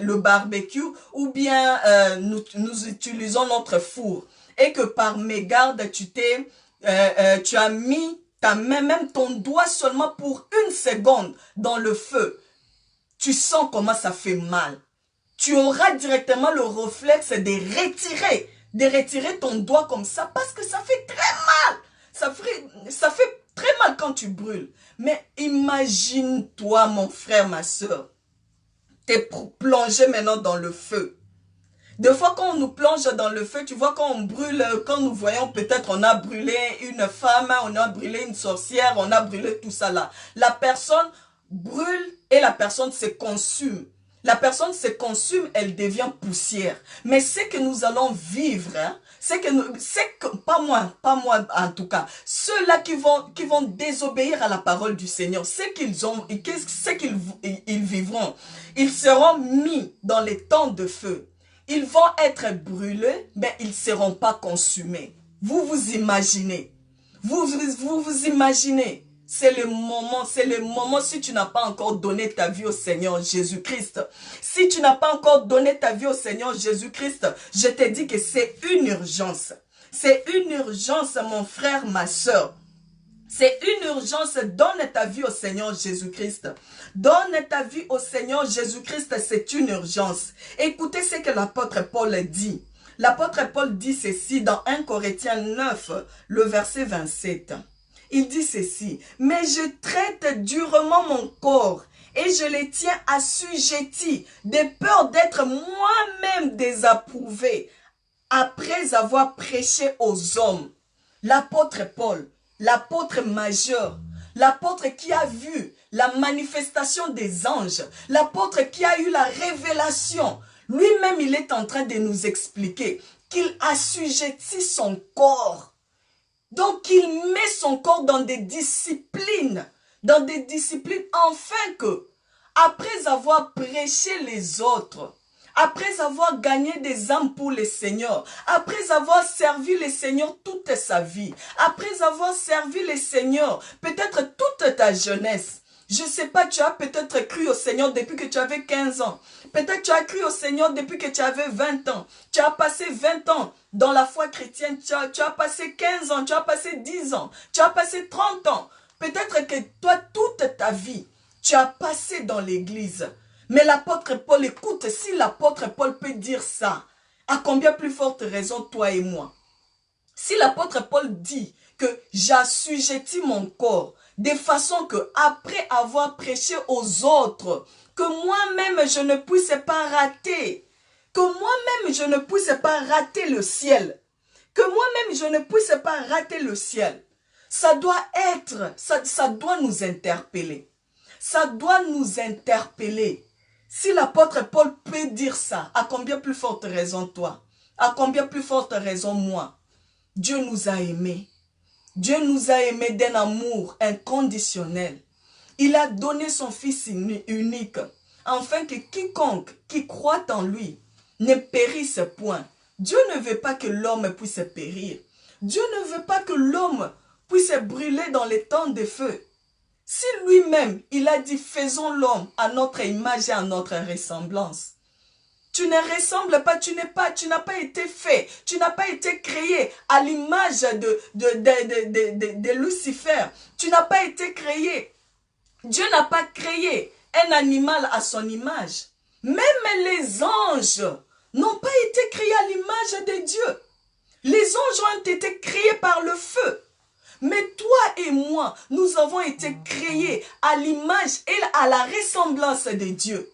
le barbecue, ou bien nous utilisons notre four, et que par mégarde, tu as mis ta main, même ton doigt seulement pour une seconde dans le feu, tu sens comment ça fait mal. Tu auras directement le réflexe de retirer ton doigt comme ça parce que ça fait très mal. Ça fait très mal quand tu brûles. Mais imagine-toi, mon frère, ma soeur, t'es plongé maintenant dans le feu. Des fois, quand on nous plonge dans le feu, tu vois, quand on brûle, quand nous voyons peut-être on a brûlé une femme, on a brûlé une sorcière, on a brûlé tout ça là. La personne brûle et la personne se consume. La personne se consume, elle devient poussière. Mais ce que nous allons vivre, hein, pas moi en tout cas, ceux-là qui vont désobéir à la parole du Seigneur, ce qu'ils vivront, ils seront mis dans les temps de feu. Ils vont être brûlés, mais ils ne seront pas consumés. Vous vous imaginez. Vous imaginez. C'est le moment si tu n'as pas encore donné ta vie au Seigneur Jésus-Christ. Si tu n'as pas encore donné ta vie au Seigneur Jésus-Christ, je te dis que c'est une urgence. C'est une urgence, mon frère, ma soeur. C'est une urgence. Donne ta vie au Seigneur Jésus-Christ. Donne ta vie au Seigneur Jésus-Christ, c'est une urgence. Écoutez ce que l'apôtre Paul dit. L'apôtre Paul dit ceci dans 1 Corinthiens 9, le verset 27. Il dit ceci, « Mais je traite durement mon corps et je le tiens assujetti de peur d'être moi-même désapprouvé après avoir prêché aux hommes. » L'apôtre Paul, l'apôtre majeur, l'apôtre qui a vu la manifestation des anges, l'apôtre qui a eu la révélation, lui-même il est en train de nous expliquer qu'il assujettit son corps. Donc, il met son corps dans des disciplines afin que, après avoir prêché les autres, après avoir gagné des âmes pour le Seigneur, après avoir servi le Seigneur toute sa vie, après avoir servi le Seigneur, peut-être toute ta jeunesse, je ne sais pas, tu as peut-être cru au Seigneur depuis que tu avais 15 ans. Peut-être tu as cru au Seigneur depuis que tu avais 20 ans. Tu as passé 20 ans dans la foi chrétienne. Tu as passé 15 ans, tu as passé 10 ans, tu as passé 30 ans. Peut-être que toi, toute ta vie, tu as passé dans l'église. Mais l'apôtre Paul, écoute, si l'apôtre Paul peut dire ça, à combien plus forte raison toi et moi? Si l'apôtre Paul dit que j'assujettis mon corps, de façon que après avoir prêché aux autres, que moi-même je ne puisse pas rater, que moi-même je ne puisse pas rater le ciel, que moi-même je ne puisse pas rater le ciel, ça doit nous interpeller. Ça doit nous interpeller. Si l'apôtre Paul peut dire ça, à combien plus forte raison toi? À combien plus forte raison moi? Dieu nous a aimés. Dieu nous a aimés d'un amour inconditionnel. Il a donné son Fils unique, afin que quiconque qui croit en lui ne périsse point. Dieu ne veut pas que l'homme puisse périr. Dieu ne veut pas que l'homme puisse brûler dans les temps de feu. Si lui-même, il a dit, faisons l'homme à notre image et à notre ressemblance. Tu ne ressembles pas, tu n'as pas été fait, tu n'as pas été créé à l'image de Lucifer. Tu n'as pas été créé. Dieu n'a pas créé un animal à son image. Même les anges n'ont pas été créés à l'image de Dieu. Les anges ont été créés par le feu. Mais toi et moi, nous avons été créés à l'image et à la ressemblance de Dieu.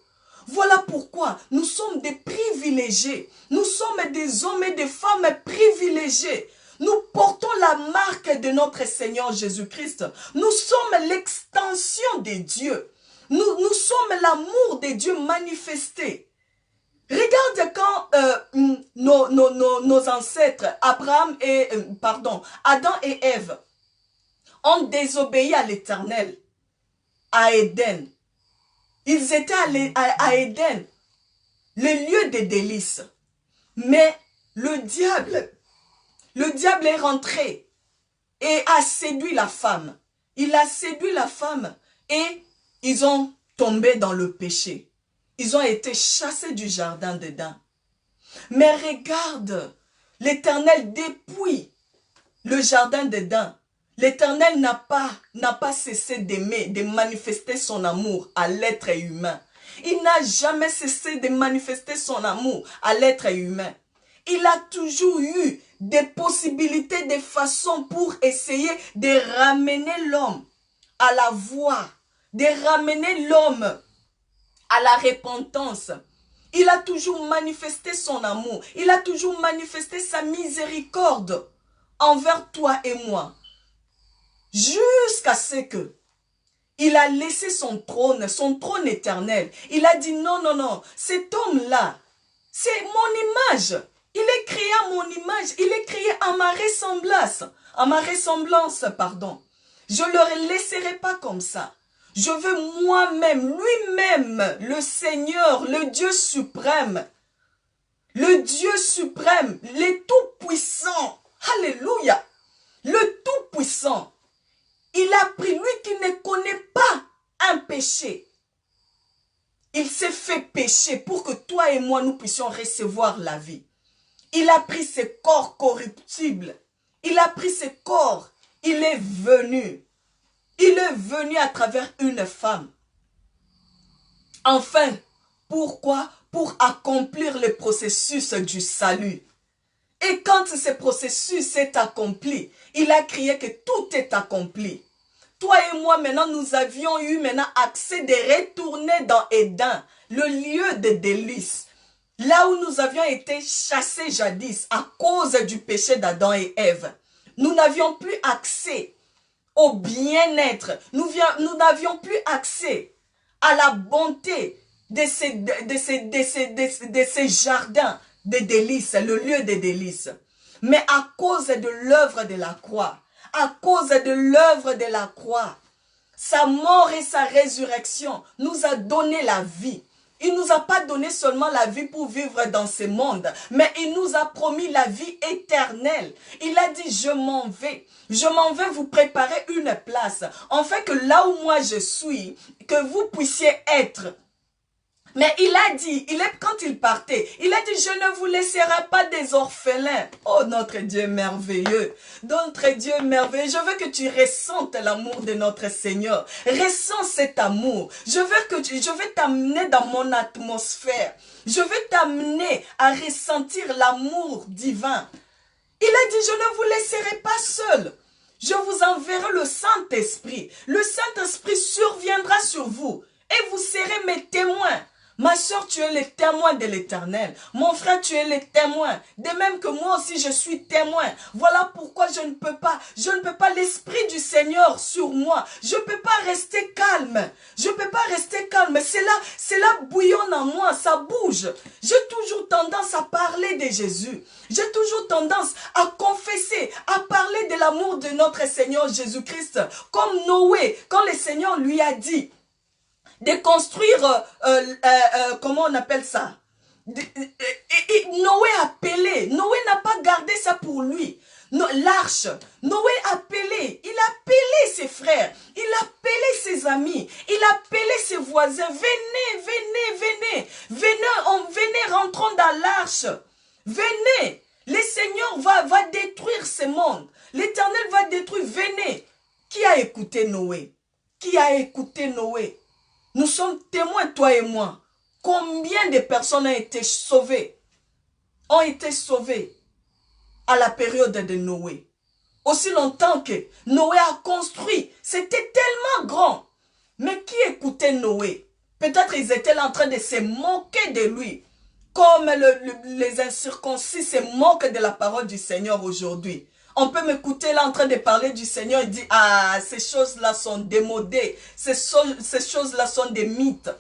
Voilà pourquoi nous sommes des privilégiés privilégiés. Nous sommes des hommes et des femmes privilégiés. Nous portons la marque de notre Seigneur Jésus-Christ. Nous sommes l'extension de Dieu. Nous sommes l'amour de Dieu manifesté. Regarde quand nos ancêtres, Adam et Ève, ont désobéi à l'Éternel, à Éden. Ils étaient à Éden, le lieu des délices. Mais le diable est rentré et a séduit la femme. Il a séduit la femme et ils ont tombé dans le péché. Ils ont été chassés du jardin d'Éden. Mais regarde, l'Éternel depuis le jardin d'Éden, l'Éternel n'a pas cessé d'aimer, de manifester son amour à l'être humain. Il n'a jamais cessé de manifester son amour à l'être humain. Il a toujours eu des possibilités, des façons pour essayer de ramener l'homme à la voie, de ramener l'homme à la repentance. Il a toujours manifesté son amour. Il a toujours manifesté sa miséricorde envers toi et moi. Jusqu'à ce que il a laissé son trône éternel. Il a dit non, non, non, cet homme-là, c'est mon image. Il est créé à mon image. Il est créé à ma ressemblance, pardon. Je ne le laisserai pas comme ça. Je veux moi-même, lui-même, le Seigneur, le Dieu suprême, le Tout-Puissant. Alléluia. Le Tout-Puissant. Il a pris, lui qui ne connaît pas un péché. Il s'est fait pécher pour que toi et moi, nous puissions recevoir la vie. Il a pris ce corps corruptible. Il a pris ce corps. Il est venu. Il est venu à travers une femme. Enfin, pourquoi? Pour accomplir le processus du salut. Et quand ce processus est accompli, il a crié que tout est accompli. Toi et moi, maintenant, nous avions eu accès de retourner dans Éden, le lieu de délices. Là où nous avions été chassés jadis à cause du péché d'Adam et Ève. Nous n'avions plus accès au bien-être. Nous n'avions plus accès à la bonté de ces jardins de délices, le lieu des délices. Mais à cause de l'œuvre de la croix, sa mort et sa résurrection nous a donné la vie. Il ne nous a pas donné seulement la vie pour vivre dans ce monde, mais il nous a promis la vie éternelle. Il a dit, je m'en vais vous préparer une place, afin que là où moi je suis, que vous puissiez être. Mais il a dit, quand il partait, il a dit, je ne vous laisserai pas des orphelins. Oh, notre Dieu merveilleux, notre Dieu merveilleux, je veux que tu ressentes l'amour de notre Seigneur. Ressens cet amour. Je veux t'amener dans mon atmosphère. Je veux t'amener à ressentir l'amour divin. Il a dit, je ne vous laisserai pas seul. Je vous enverrai le Saint-Esprit. Le Saint-Esprit surviendra sur vous et vous serez mes témoins. Ma soeur, tu es le témoin de l'Éternel. Mon frère, tu es le témoin. De même que moi aussi, je suis témoin. Voilà pourquoi je ne peux pas l'Esprit du Seigneur sur moi. Je ne peux pas rester calme. C'est là bouillonne en moi, ça bouge. J'ai toujours tendance à parler de Jésus. J'ai toujours tendance à confesser, à parler de l'amour de notre Seigneur Jésus-Christ. Comme Noé, quand le Seigneur lui a dit de construire, comment on appelle ça? Noé a appelé. Noé n'a pas gardé ça pour lui. L'arche. Noé a appelé. Il a appelé ses frères. Il a appelé ses amis. Il a appelé ses voisins. Venez, rentrons dans l'arche. Venez. Le Seigneur va détruire ce monde. L'Éternel va détruire. Venez. Qui a écouté Noé? Qui a écouté Noé? Nous sommes témoins, toi et moi. Combien de personnes ont été sauvées à la période de Noé? Aussi longtemps que Noé a construit, c'était tellement grand. Mais qui écoutait Noé? Peut-être ils étaient là en train de se moquer de lui. Comme les incirconcis se moquent de la parole du Seigneur aujourd'hui. On peut m'écouter là en train de parler du Seigneur et dire, ah, ces choses-là sont démodées. Ces choses-là sont des mythes.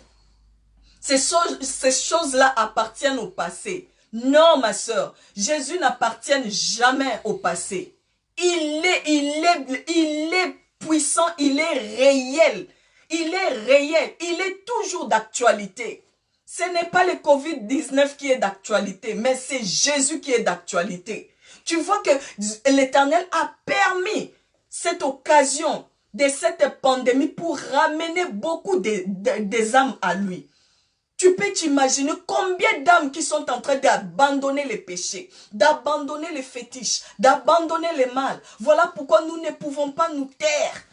Ces choses-là appartiennent au passé. Non, ma soeur, Jésus n'appartient jamais au passé. Il est puissant, il est réel. Il est réel, il est toujours d'actualité. Ce n'est pas le Covid-19 qui est d'actualité, mais c'est Jésus qui est d'actualité. Tu vois que l'Éternel a permis cette occasion de cette pandémie pour ramener beaucoup des âmes à lui. Tu peux t'imaginer combien d'âmes qui sont en train d'abandonner les péchés, d'abandonner les fétiches, d'abandonner les mal. Voilà pourquoi nous ne pouvons pas nous taire.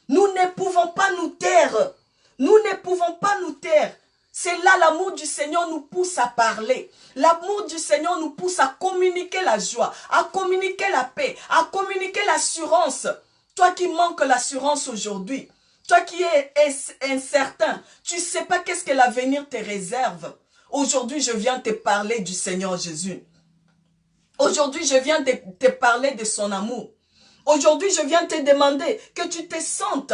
Nous ne pouvons pas nous taire. Nous ne pouvons pas nous taire. C'est là l'amour du Seigneur nous pousse à parler. L'amour du Seigneur nous pousse à communiquer la joie, à communiquer la paix, à communiquer l'assurance. Toi qui manques l'assurance aujourd'hui, toi qui es incertain, tu ne sais pas qu'est-ce que l'avenir te réserve. Aujourd'hui, je viens te parler du Seigneur Jésus. Aujourd'hui, je viens te parler de son amour. Aujourd'hui, je viens te demander que tu te sentes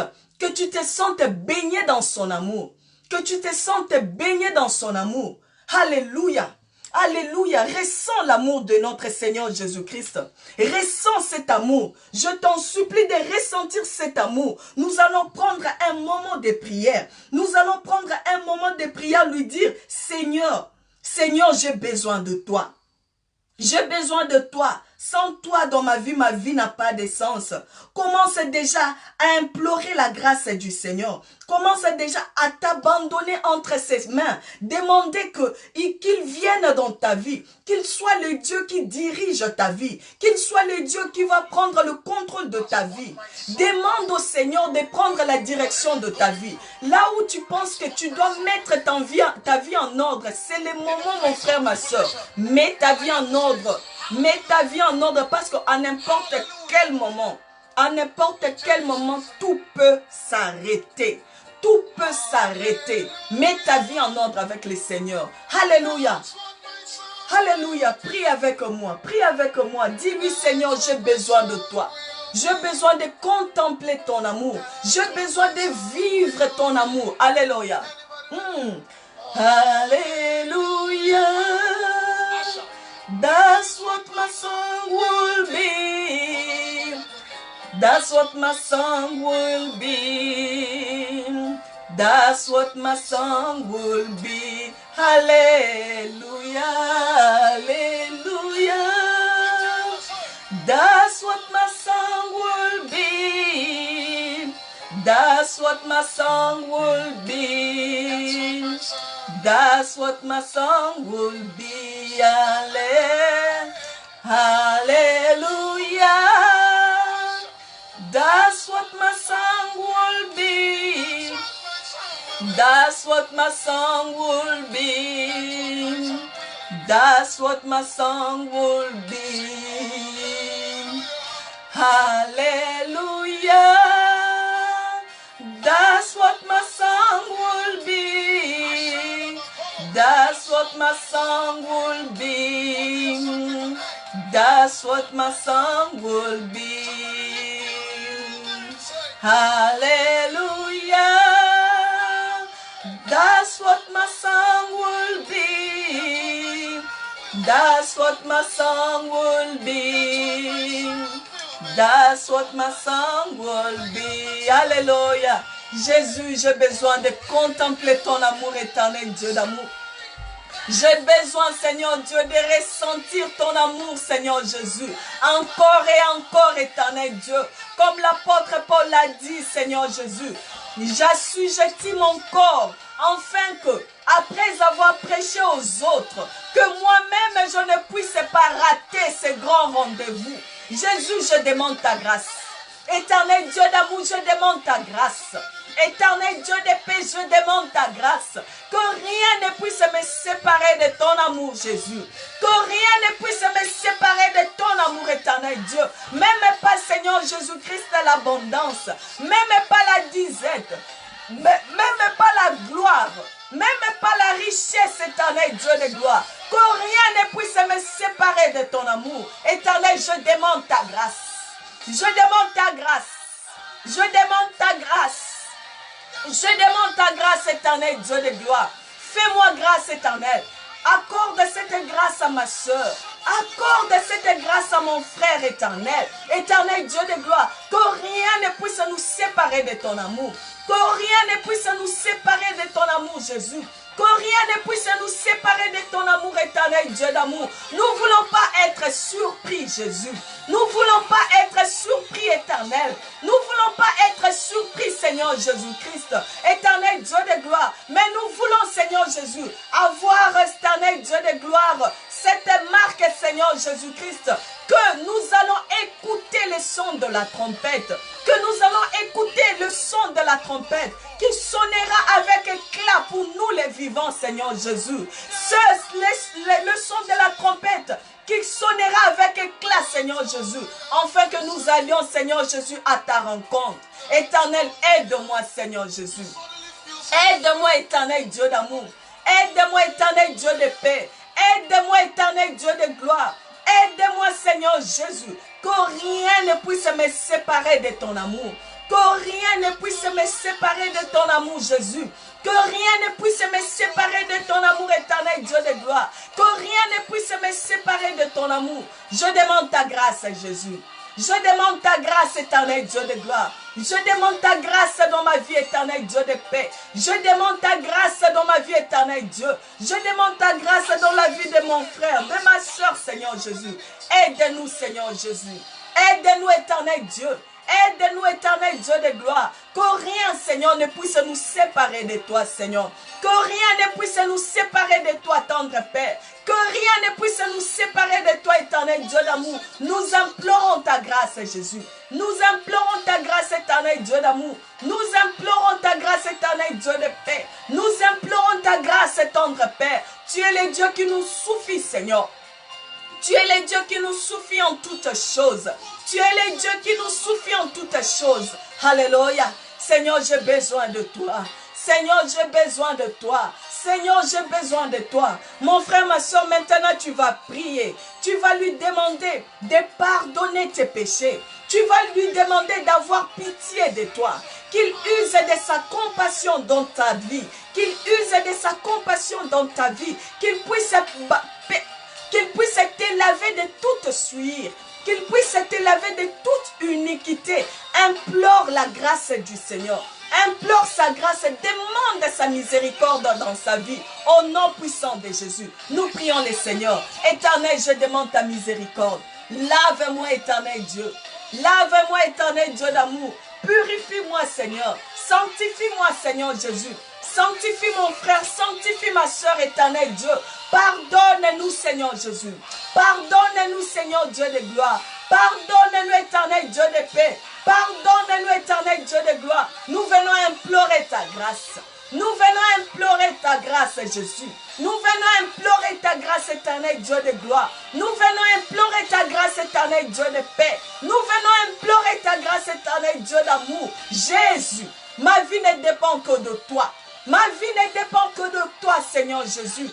baigné dans son amour. Que tu te sentes baigné dans son amour. Alléluia. Alléluia. Ressens l'amour de notre Seigneur Jésus-Christ. Ressens cet amour. Je t'en supplie de ressentir cet amour. Nous allons prendre un moment de prière. Nous allons prendre un moment de prière, lui dire, Seigneur, Seigneur, j'ai besoin de toi. J'ai besoin de toi. Sans toi dans ma vie n'a pas de sens. Commence déjà à implorer la grâce du Seigneur. Commence déjà à t'abandonner entre ses mains. Demander qu'il vienne dans ta vie. Qu'il soit le Dieu qui dirige ta vie. Qu'il soit le Dieu qui va prendre le contrôle de ta vie. Demande au Seigneur de prendre la direction de ta vie. Là où tu penses que tu dois mettre ta vie en ordre, c'est le moment, mon frère, ma soeur. Mets ta vie en ordre. Mets ta vie en ordre parce qu'à n'importe quel moment, tout peut s'arrêter. Tout peut s'arrêter. Mets ta vie en ordre avec le Seigneur. Alléluia. Alléluia. Prie avec moi. Prie avec moi. Dis-lui, Seigneur, j'ai besoin de toi. J'ai besoin de contempler ton amour. J'ai besoin de vivre ton amour. Alléluia. Alléluia. That's what my song will be. That's what my song will be. That's what my song will be. Hallelujah, hallelujah. That's what my song will be. That's what my song will be. That's what my song will be. Hallelujah. That's what my song will be. That's what my song will be. That's what my song will be. Hallelujah. That's what my song will be. That's what my song will be. That's what my song will be. Hallelujah. That's what my song will be. That's what my song will be. That's what my song will be. Alléluia. Jésus, j'ai besoin de contempler ton amour éternel, Dieu d'amour. J'ai besoin, Seigneur Dieu, de ressentir ton amour, Seigneur Jésus. Encore et encore, éternel Dieu. Comme l'apôtre Paul l'a dit, Seigneur Jésus. J'assujettis mon corps, afin que, après avoir prêché aux autres, que moi-même je ne puisse pas rater ce grand rendez-vous. Jésus, je demande ta grâce. Éternel Dieu d'amour, je demande ta grâce. Éternel Dieu de paix, je demande ta grâce. Que rien ne puisse me séparer de ton amour, Jésus. Que rien ne puisse me séparer de ton amour, éternel Dieu. Même pas, Seigneur Jésus-Christ, l'abondance. Même pas la disette. Même pas la gloire. Même pas la richesse, éternel Dieu de gloire. Que rien ne puisse me séparer de ton amour. Éternel, je demande ta grâce. Je demande ta grâce. Je demande ta grâce. Je demande ta grâce, éternel, Dieu de gloire. Fais-moi grâce, éternel. Accorde cette grâce à ma soeur. Accorde cette grâce à mon frère éternel. Éternel Dieu de gloire. Que rien ne puisse nous séparer de ton amour. Que rien ne puisse nous séparer de ton amour, Jésus. Que rien ne puisse nous séparer de ton amour éternel, Dieu d'amour. Nous ne voulons pas être surpris, Jésus. Nous ne voulons pas être surpris, éternel. Nous ne voulons pas être surpris, Seigneur Jésus-Christ. Éternel Dieu de gloire. Mais nous voulons, Seigneur Jésus, avoir, éternel Dieu de gloire, cette marque, Seigneur Jésus-Christ, que nous allons écouter le son de la trompette. Que nous allons écouter le son de la trompette qui sonnera avec éclat pour nous les vivants, Seigneur Jésus. Le son de la trompette qui sonnera avec éclat, Seigneur Jésus, afin que nous allions, Seigneur Jésus, à ta rencontre. Éternel, aide-moi, Seigneur Jésus. Aide-moi, éternel Dieu d'amour. Aide-moi, éternel Dieu de paix. Aide-moi, éternel Dieu de gloire. Aide-moi, Seigneur Jésus, que rien ne puisse me séparer de ton amour. Que rien ne puisse me séparer de ton amour, Jésus. Que rien ne puisse me séparer de ton amour éternel, Dieu de gloire. Que rien ne puisse me séparer de ton amour. Je demande ta grâce, Jésus. Je demande ta grâce, éternel Dieu de gloire. Je demande ta grâce dans ma vie, éternel Dieu de paix. Je demande ta grâce dans ma vie, éternel Dieu. Je demande ta grâce dans la vie de mon frère, de ma soeur, Seigneur Jésus. Aide-nous, Seigneur Jésus. Aide-nous, éternel Dieu. Aide-nous, éternel Dieu de gloire. Que rien, Seigneur, ne puisse nous séparer de toi, Seigneur. Que rien ne puisse nous séparer de toi, tendre Père. Que rien ne puisse nous séparer de toi, éternel Dieu d'amour. Nous implorons ta grâce, Jésus. Nous implorons ta grâce, éternel Dieu d'amour. Nous implorons ta grâce, éternel Dieu de paix. Nous implorons ta grâce, tendre Père. Tu es le Dieu qui nous suffit, Seigneur. Tu es le Dieu qui nous suffit en toutes choses. Tu es le Dieu qui nous suffit en toutes choses. Alléluia. Seigneur, j'ai besoin de toi. Seigneur, j'ai besoin de toi. Seigneur, j'ai besoin de toi. Mon frère, ma soeur, maintenant tu vas prier. Tu vas lui demander de pardonner tes péchés. Tu vas lui demander d'avoir pitié de toi. Qu'il use de sa compassion dans ta vie. Qu'il use de sa compassion dans ta vie. Qu'il puisse te laver de toute souillure. Qu'il puisse te laver de toute iniquité. Implore la grâce du Seigneur. Implore sa grâce, demande sa miséricorde dans sa vie. Au nom puissant de Jésus, nous prions le Seigneur. Éternel, je demande ta miséricorde. Lave-moi, éternel Dieu. Lave-moi, éternel Dieu d'amour. Purifie-moi, Seigneur. Sanctifie-moi, Seigneur Jésus. Sanctifie mon frère, sanctifie ma soeur, éternel Dieu. Pardonne-nous, Seigneur Jésus. Pardonne-nous, Seigneur Dieu de gloire. Pardonne-nous, éternel Dieu de paix. Pardonne-nous, éternel Dieu de gloire. Nous venons implorer ta grâce. Nous venons implorer ta grâce, Jésus. Nous venons implorer ta grâce, éternel Dieu de gloire. Nous venons implorer ta grâce, éternel Dieu de paix. Nous venons implorer ta grâce, éternel Dieu d'amour. Jésus, ma vie ne dépend que de toi. Ma vie ne dépend que de toi, Seigneur Jésus.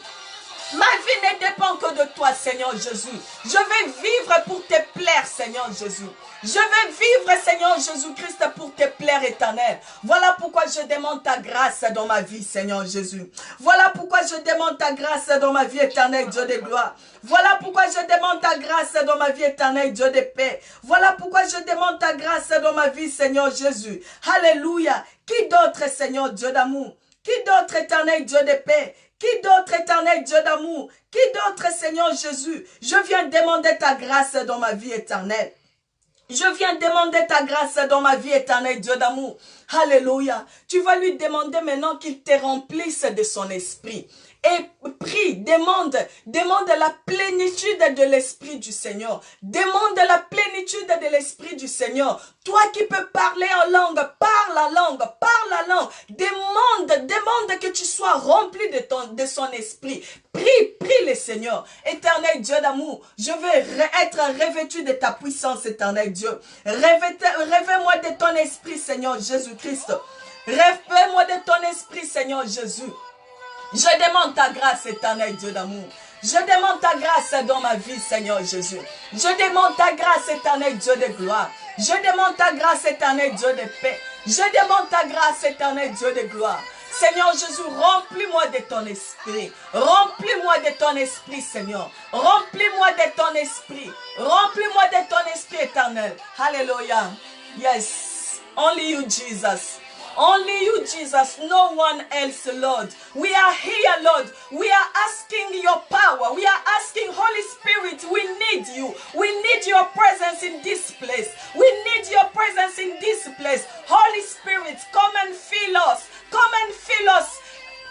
Ma vie ne dépend que de toi, Seigneur Jésus. Je vais vivre pour te plaire, Seigneur Jésus. Je vais vivre, Seigneur Jésus-Christ, pour te plaire, éternel. Voilà pourquoi je demande ta grâce dans ma vie, Seigneur Jésus. Voilà pourquoi je demande ta grâce dans ma vie, éternel Dieu de gloire. Voilà pourquoi je demande ta grâce dans ma vie, éternel Dieu de paix. Voilà pourquoi je demande ta grâce dans ma vie, Seigneur Jésus. Alléluia. Qui d'autre, Seigneur Dieu d'amour? Qui d'autre, éternel Dieu de paix? Qui d'autre, éternel Dieu d'amour? Qui d'autre, Seigneur Jésus? Je viens demander ta grâce dans ma vie éternelle. Je viens demander ta grâce dans ma vie éternelle, Dieu d'amour. Alléluia. Tu vas lui demander maintenant qu'il te remplisse de son esprit. Et prie, demande la plénitude de l'Esprit du Seigneur. Demande la plénitude de l'Esprit du Seigneur. Toi qui peux parler en langue, parle la langue, parle la langue. Demande que tu sois rempli de son esprit. Prie le Seigneur. Éternel Dieu d'amour, je veux être revêtu de ta puissance, éternel Dieu. Revêt-moi de ton esprit, Seigneur Jésus-Christ. Revêt-moi de ton esprit, Seigneur Jésus. Je demande ta grâce, éternel Dieu d'amour. Je demande ta grâce dans ma vie, Seigneur Jésus. Je demande ta grâce, éternel Dieu de gloire. Je demande ta grâce, éternel Dieu de paix. Je demande ta grâce, éternel Dieu de gloire. Seigneur Jésus, remplis-moi de ton esprit. Remplis-moi de ton esprit, Seigneur. Remplis-moi de ton esprit. Remplis-moi de ton esprit éternel. Hallelujah. Yes. Only you, Jesus. Only you, Jesus, no one else, Lord. We are here, Lord. We are asking your power. We are asking, Holy Spirit, we need you. We need your presence in this place. We need your presence in this place. Holy Spirit, come and fill us. Come and fill us.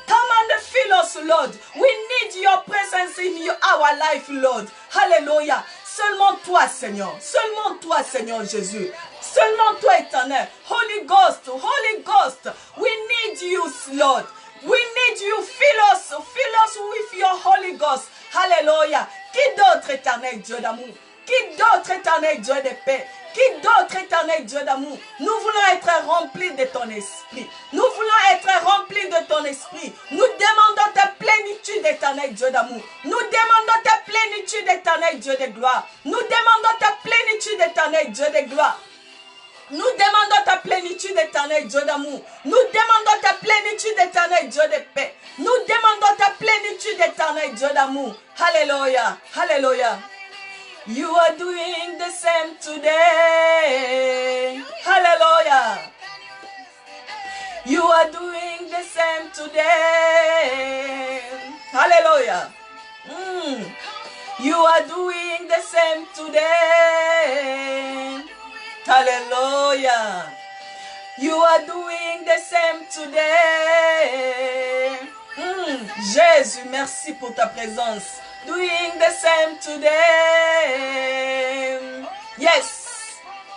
Come and fill us, Lord. We need your presence in our life, Lord. Hallelujah. Seulement toi, Seigneur. Seulement toi, Seigneur Jésus. Seulement toi, éternel. Holy Ghost, we need you, Lord. We need you. Fill us with your Holy Ghost. Hallelujah. Qui d'autre, éternel Dieu d'amour? Qui d'autre, éternel Dieu de paix? Qui d'autre, éternel Dieu d'amour? Nous voulons être remplis de ton esprit. Nous voulons être remplis de ton esprit. Nous demandons ta plénitude, éternel Dieu d'amour. Nous demandons ta plénitude, éternel Dieu de gloire. Nous demandons ta plénitude, éternel Dieu de gloire. Nous demandons ta plénitude, éternel Dieu d'amour. Nous demandons ta plénitude, éternel Dieu de paix. Nous demandons ta plénitude, éternel Dieu d'amour. Hallelujah. Hallelujah. You are doing the same today. Hallelujah. You are doing the same today. Hallelujah. You are doing the same today. Hallelujah. You are doing the same today. Jésus, merci pour ta présence. Doing the same today. Yes.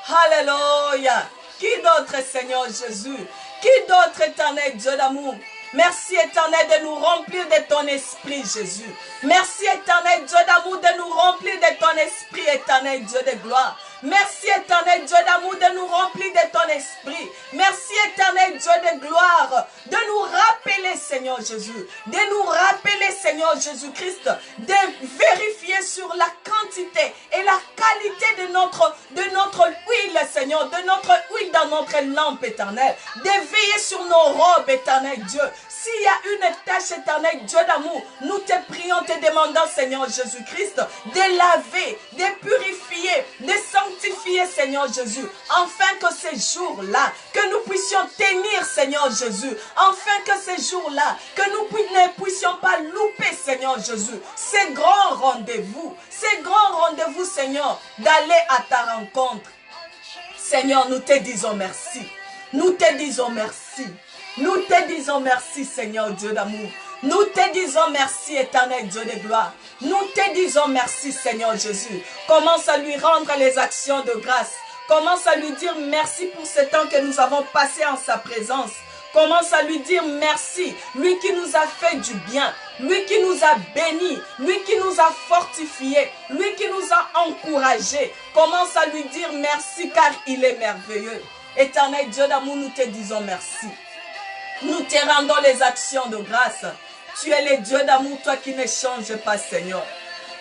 Hallelujah. Qui d'autre, Seigneur Jésus? Qui d'autre, éternel Dieu d'amour? Merci, éternel, de nous remplir de ton esprit, Jésus. Merci, éternel Dieu d'amour, de nous remplir de ton esprit, éternel Dieu de gloire. Merci, éternel Dieu d'amour, de nous remplir de ton esprit. Merci, éternel Dieu de gloire, de nous rappeler, Seigneur Jésus, de nous rappeler, Seigneur Jésus-Christ, de vérifier sur la quantité et la qualité de notre huile, Seigneur, de notre huile dans notre lampe, éternelle, de veiller sur nos robes, éternel Dieu. S'il y a une tâche, éternelle Dieu d'amour, nous te prions, te demandant, Seigneur Jésus-Christ, de laver, de purifier, de sanctifier, Seigneur Jésus, afin que ces jours-là, que nous puissions tenir, Seigneur Jésus, afin que ces jours-là, que nous ne puissions pas louper, Seigneur Jésus, ces grands rendez-vous, Seigneur, d'aller à ta rencontre. Seigneur, nous te disons merci. Nous te disons merci. Nous te disons merci, Seigneur Dieu d'amour. Nous te disons merci, éternel Dieu de gloire. Nous te disons merci, Seigneur Jésus. Commence à lui rendre les actions de grâce. Commence à lui dire merci pour ce temps que nous avons passé en sa présence. Commence à lui dire merci, lui qui nous a fait du bien, lui qui nous a bénis, lui qui nous a fortifiés, lui qui nous a encouragés. Commence à lui dire merci car il est merveilleux. Éternel Dieu d'amour, nous te disons merci. Nous te rendons les actions de grâce. Tu es le Dieu d'amour, toi qui ne changes pas, Seigneur.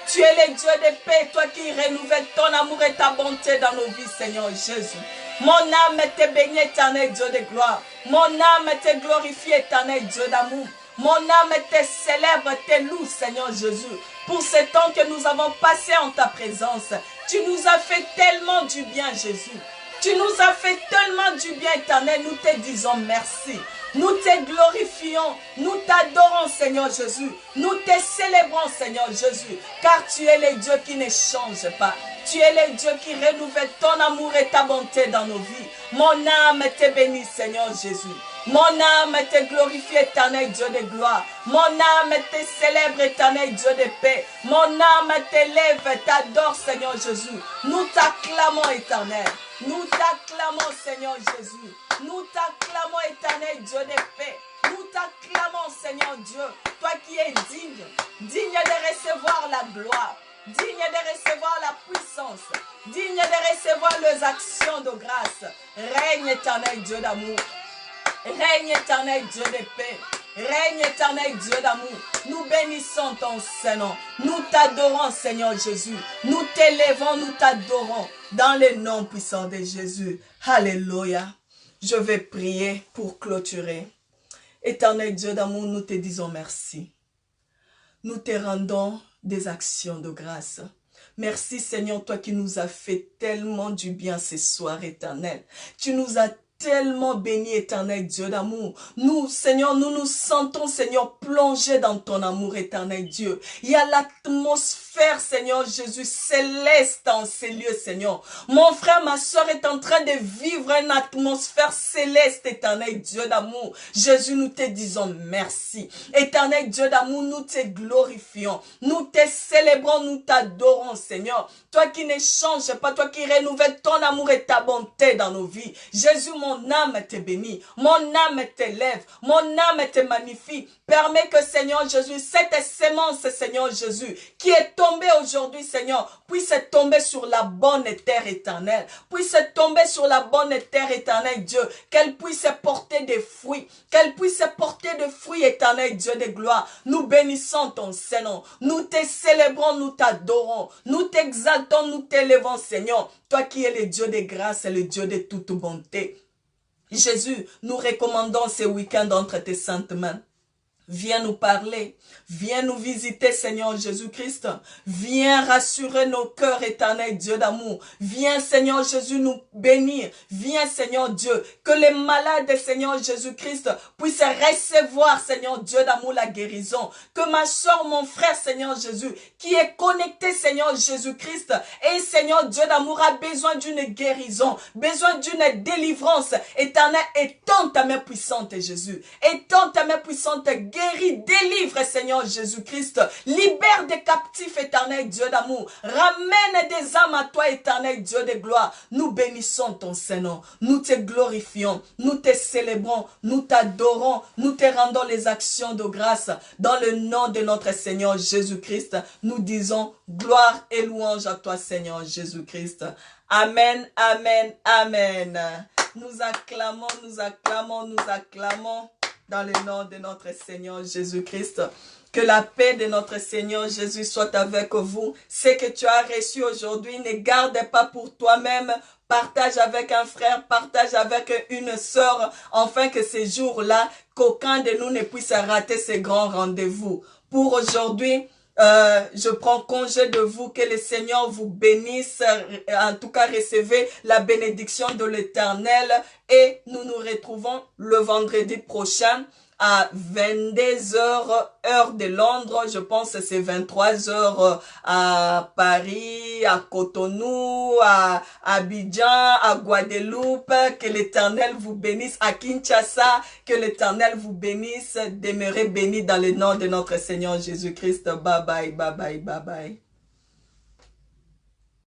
Tu es le Dieu de paix, toi qui renouvelles ton amour et ta bonté dans nos vies, Seigneur Jésus. Mon âme te bénit, éternel Dieu de gloire. Mon âme te glorifie, éternel Dieu d'amour. Mon âme te célèbre, te loue, Seigneur Jésus. Pour ce temps que nous avons passé en ta présence. Tu nous as fait tellement du bien, Jésus. Tu nous as fait tellement du bien, éternel. Nous te disons merci. Nous te glorifions, nous t'adorons, Seigneur Jésus. Nous te célébrons, Seigneur Jésus, car tu es le Dieu qui ne change pas. Tu es le Dieu qui renouvelle ton amour et ta bonté dans nos vies. Mon âme te bénit, Seigneur Jésus. Mon âme te glorifie, éternel Dieu de gloire. Mon âme te célèbre, éternel Dieu de paix. Mon âme t'élève, t'adore, Seigneur Jésus. Nous t'acclamons, éternel. Nous t'acclamons, Seigneur Jésus. Nous t'acclamons, éternel Dieu de paix. Nous t'acclamons, Seigneur Dieu. Toi qui es digne de recevoir la gloire, digne de recevoir la puissance, digne de recevoir les actions de grâce. Règne, éternel Dieu d'amour. Règne, éternel Dieu de paix. Règne éternel, Dieu d'amour. Nous bénissons ton Saint-Nom. Nous t'adorons, Seigneur Jésus. Nous t'élèvons, nous t'adorons. Dans le nom puissant de Jésus. Alléluia. Je vais prier pour clôturer. Éternel Dieu d'amour, nous te disons merci. Nous te rendons des actions de grâce. Merci Seigneur, toi qui nous as fait tellement du bien ce soir, éternel. Tu nous as tellement béni, éternel Dieu d'amour. Nous, Seigneur, nous nous sentons, Seigneur, plongés dans ton amour, éternel Dieu. Il y a l'atmosphère, Seigneur Jésus, céleste dans ces lieux, Seigneur. Mon frère, ma soeur est en train de vivre une atmosphère céleste, éternel Dieu d'amour. Jésus, nous te disons merci. Éternel Dieu d'amour, nous te glorifions. Nous te célébrons, nous t'adorons, Seigneur. Toi qui ne changes pas, toi qui renouvelles ton amour et ta bonté dans nos vies. Jésus, mon âme te bénit, mon âme t'élève, mon âme te magnifie. Permets que, Seigneur Jésus, cette sémence, Seigneur Jésus, qui est tombée aujourd'hui, Seigneur, puisse tomber sur la bonne terre éternelle, puisse tomber sur la bonne terre éternelle, Dieu, qu'elle puisse porter des fruits, qu'elle puisse porter des fruits éternels, Dieu de gloire. Nous bénissons ton Saint-Nom, nous te célébrons, nous t'adorons, nous t'exaltons, nous t'élevons, Seigneur, toi qui es le Dieu de grâce et le Dieu de toute bonté. Jésus, nous recommandons ce week-end entre tes saintes mains. Viens nous parler, viens nous visiter, Seigneur Jésus-Christ. Viens rassurer nos cœurs, éternel Dieu d'amour. Viens, Seigneur Jésus, nous bénir. Viens, Seigneur Dieu, que les malades, Seigneur Jésus-Christ, puissent recevoir, Seigneur Dieu d'amour, la guérison. Que ma soeur, mon frère, Seigneur Jésus, qui est connecté, Seigneur Jésus-Christ, et Seigneur Dieu d'amour, a besoin d'une guérison, besoin d'une délivrance. Éternel, étends ta main puissante, Jésus. Étends ta main puissante, guéris, délivre, Seigneur Jésus-Christ. Libère des captifs, éternel Dieu d'amour. Ramène des âmes à toi, éternel Dieu de gloire. Nous bénissons ton Saint-Nom. Nous te glorifions. Nous te célébrons. Nous t'adorons. Nous te rendons les actions de grâce. Dans le nom de notre Seigneur Jésus-Christ, nous disons gloire et louange à toi, Seigneur Jésus-Christ. Amen, amen, amen. Nous acclamons, nous acclamons, nous acclamons. Dans le nom de notre Seigneur Jésus-Christ. Que la paix de notre Seigneur Jésus soit avec vous. Ce que tu as reçu aujourd'hui, ne garde pas pour toi-même. Partage avec un frère, partage avec une sœur, afin que ces jours-là, qu'aucun de nous ne puisse rater ces grands rendez-vous. Pour aujourd'hui, je prends congé de vous, que le Seigneur vous bénisse, en tout cas recevez la bénédiction de l'Éternel et nous nous retrouvons le vendredi prochain à 22h heure de Londres, je pense que c'est 23h à Paris, à Cotonou, à Abidjan, à Guadeloupe. Que l'Éternel vous bénisse, à Kinshasa, que l'Éternel vous bénisse. Demeurez bénis dans le nom de notre Seigneur Jésus-Christ. Bye bye, bye bye, bye bye.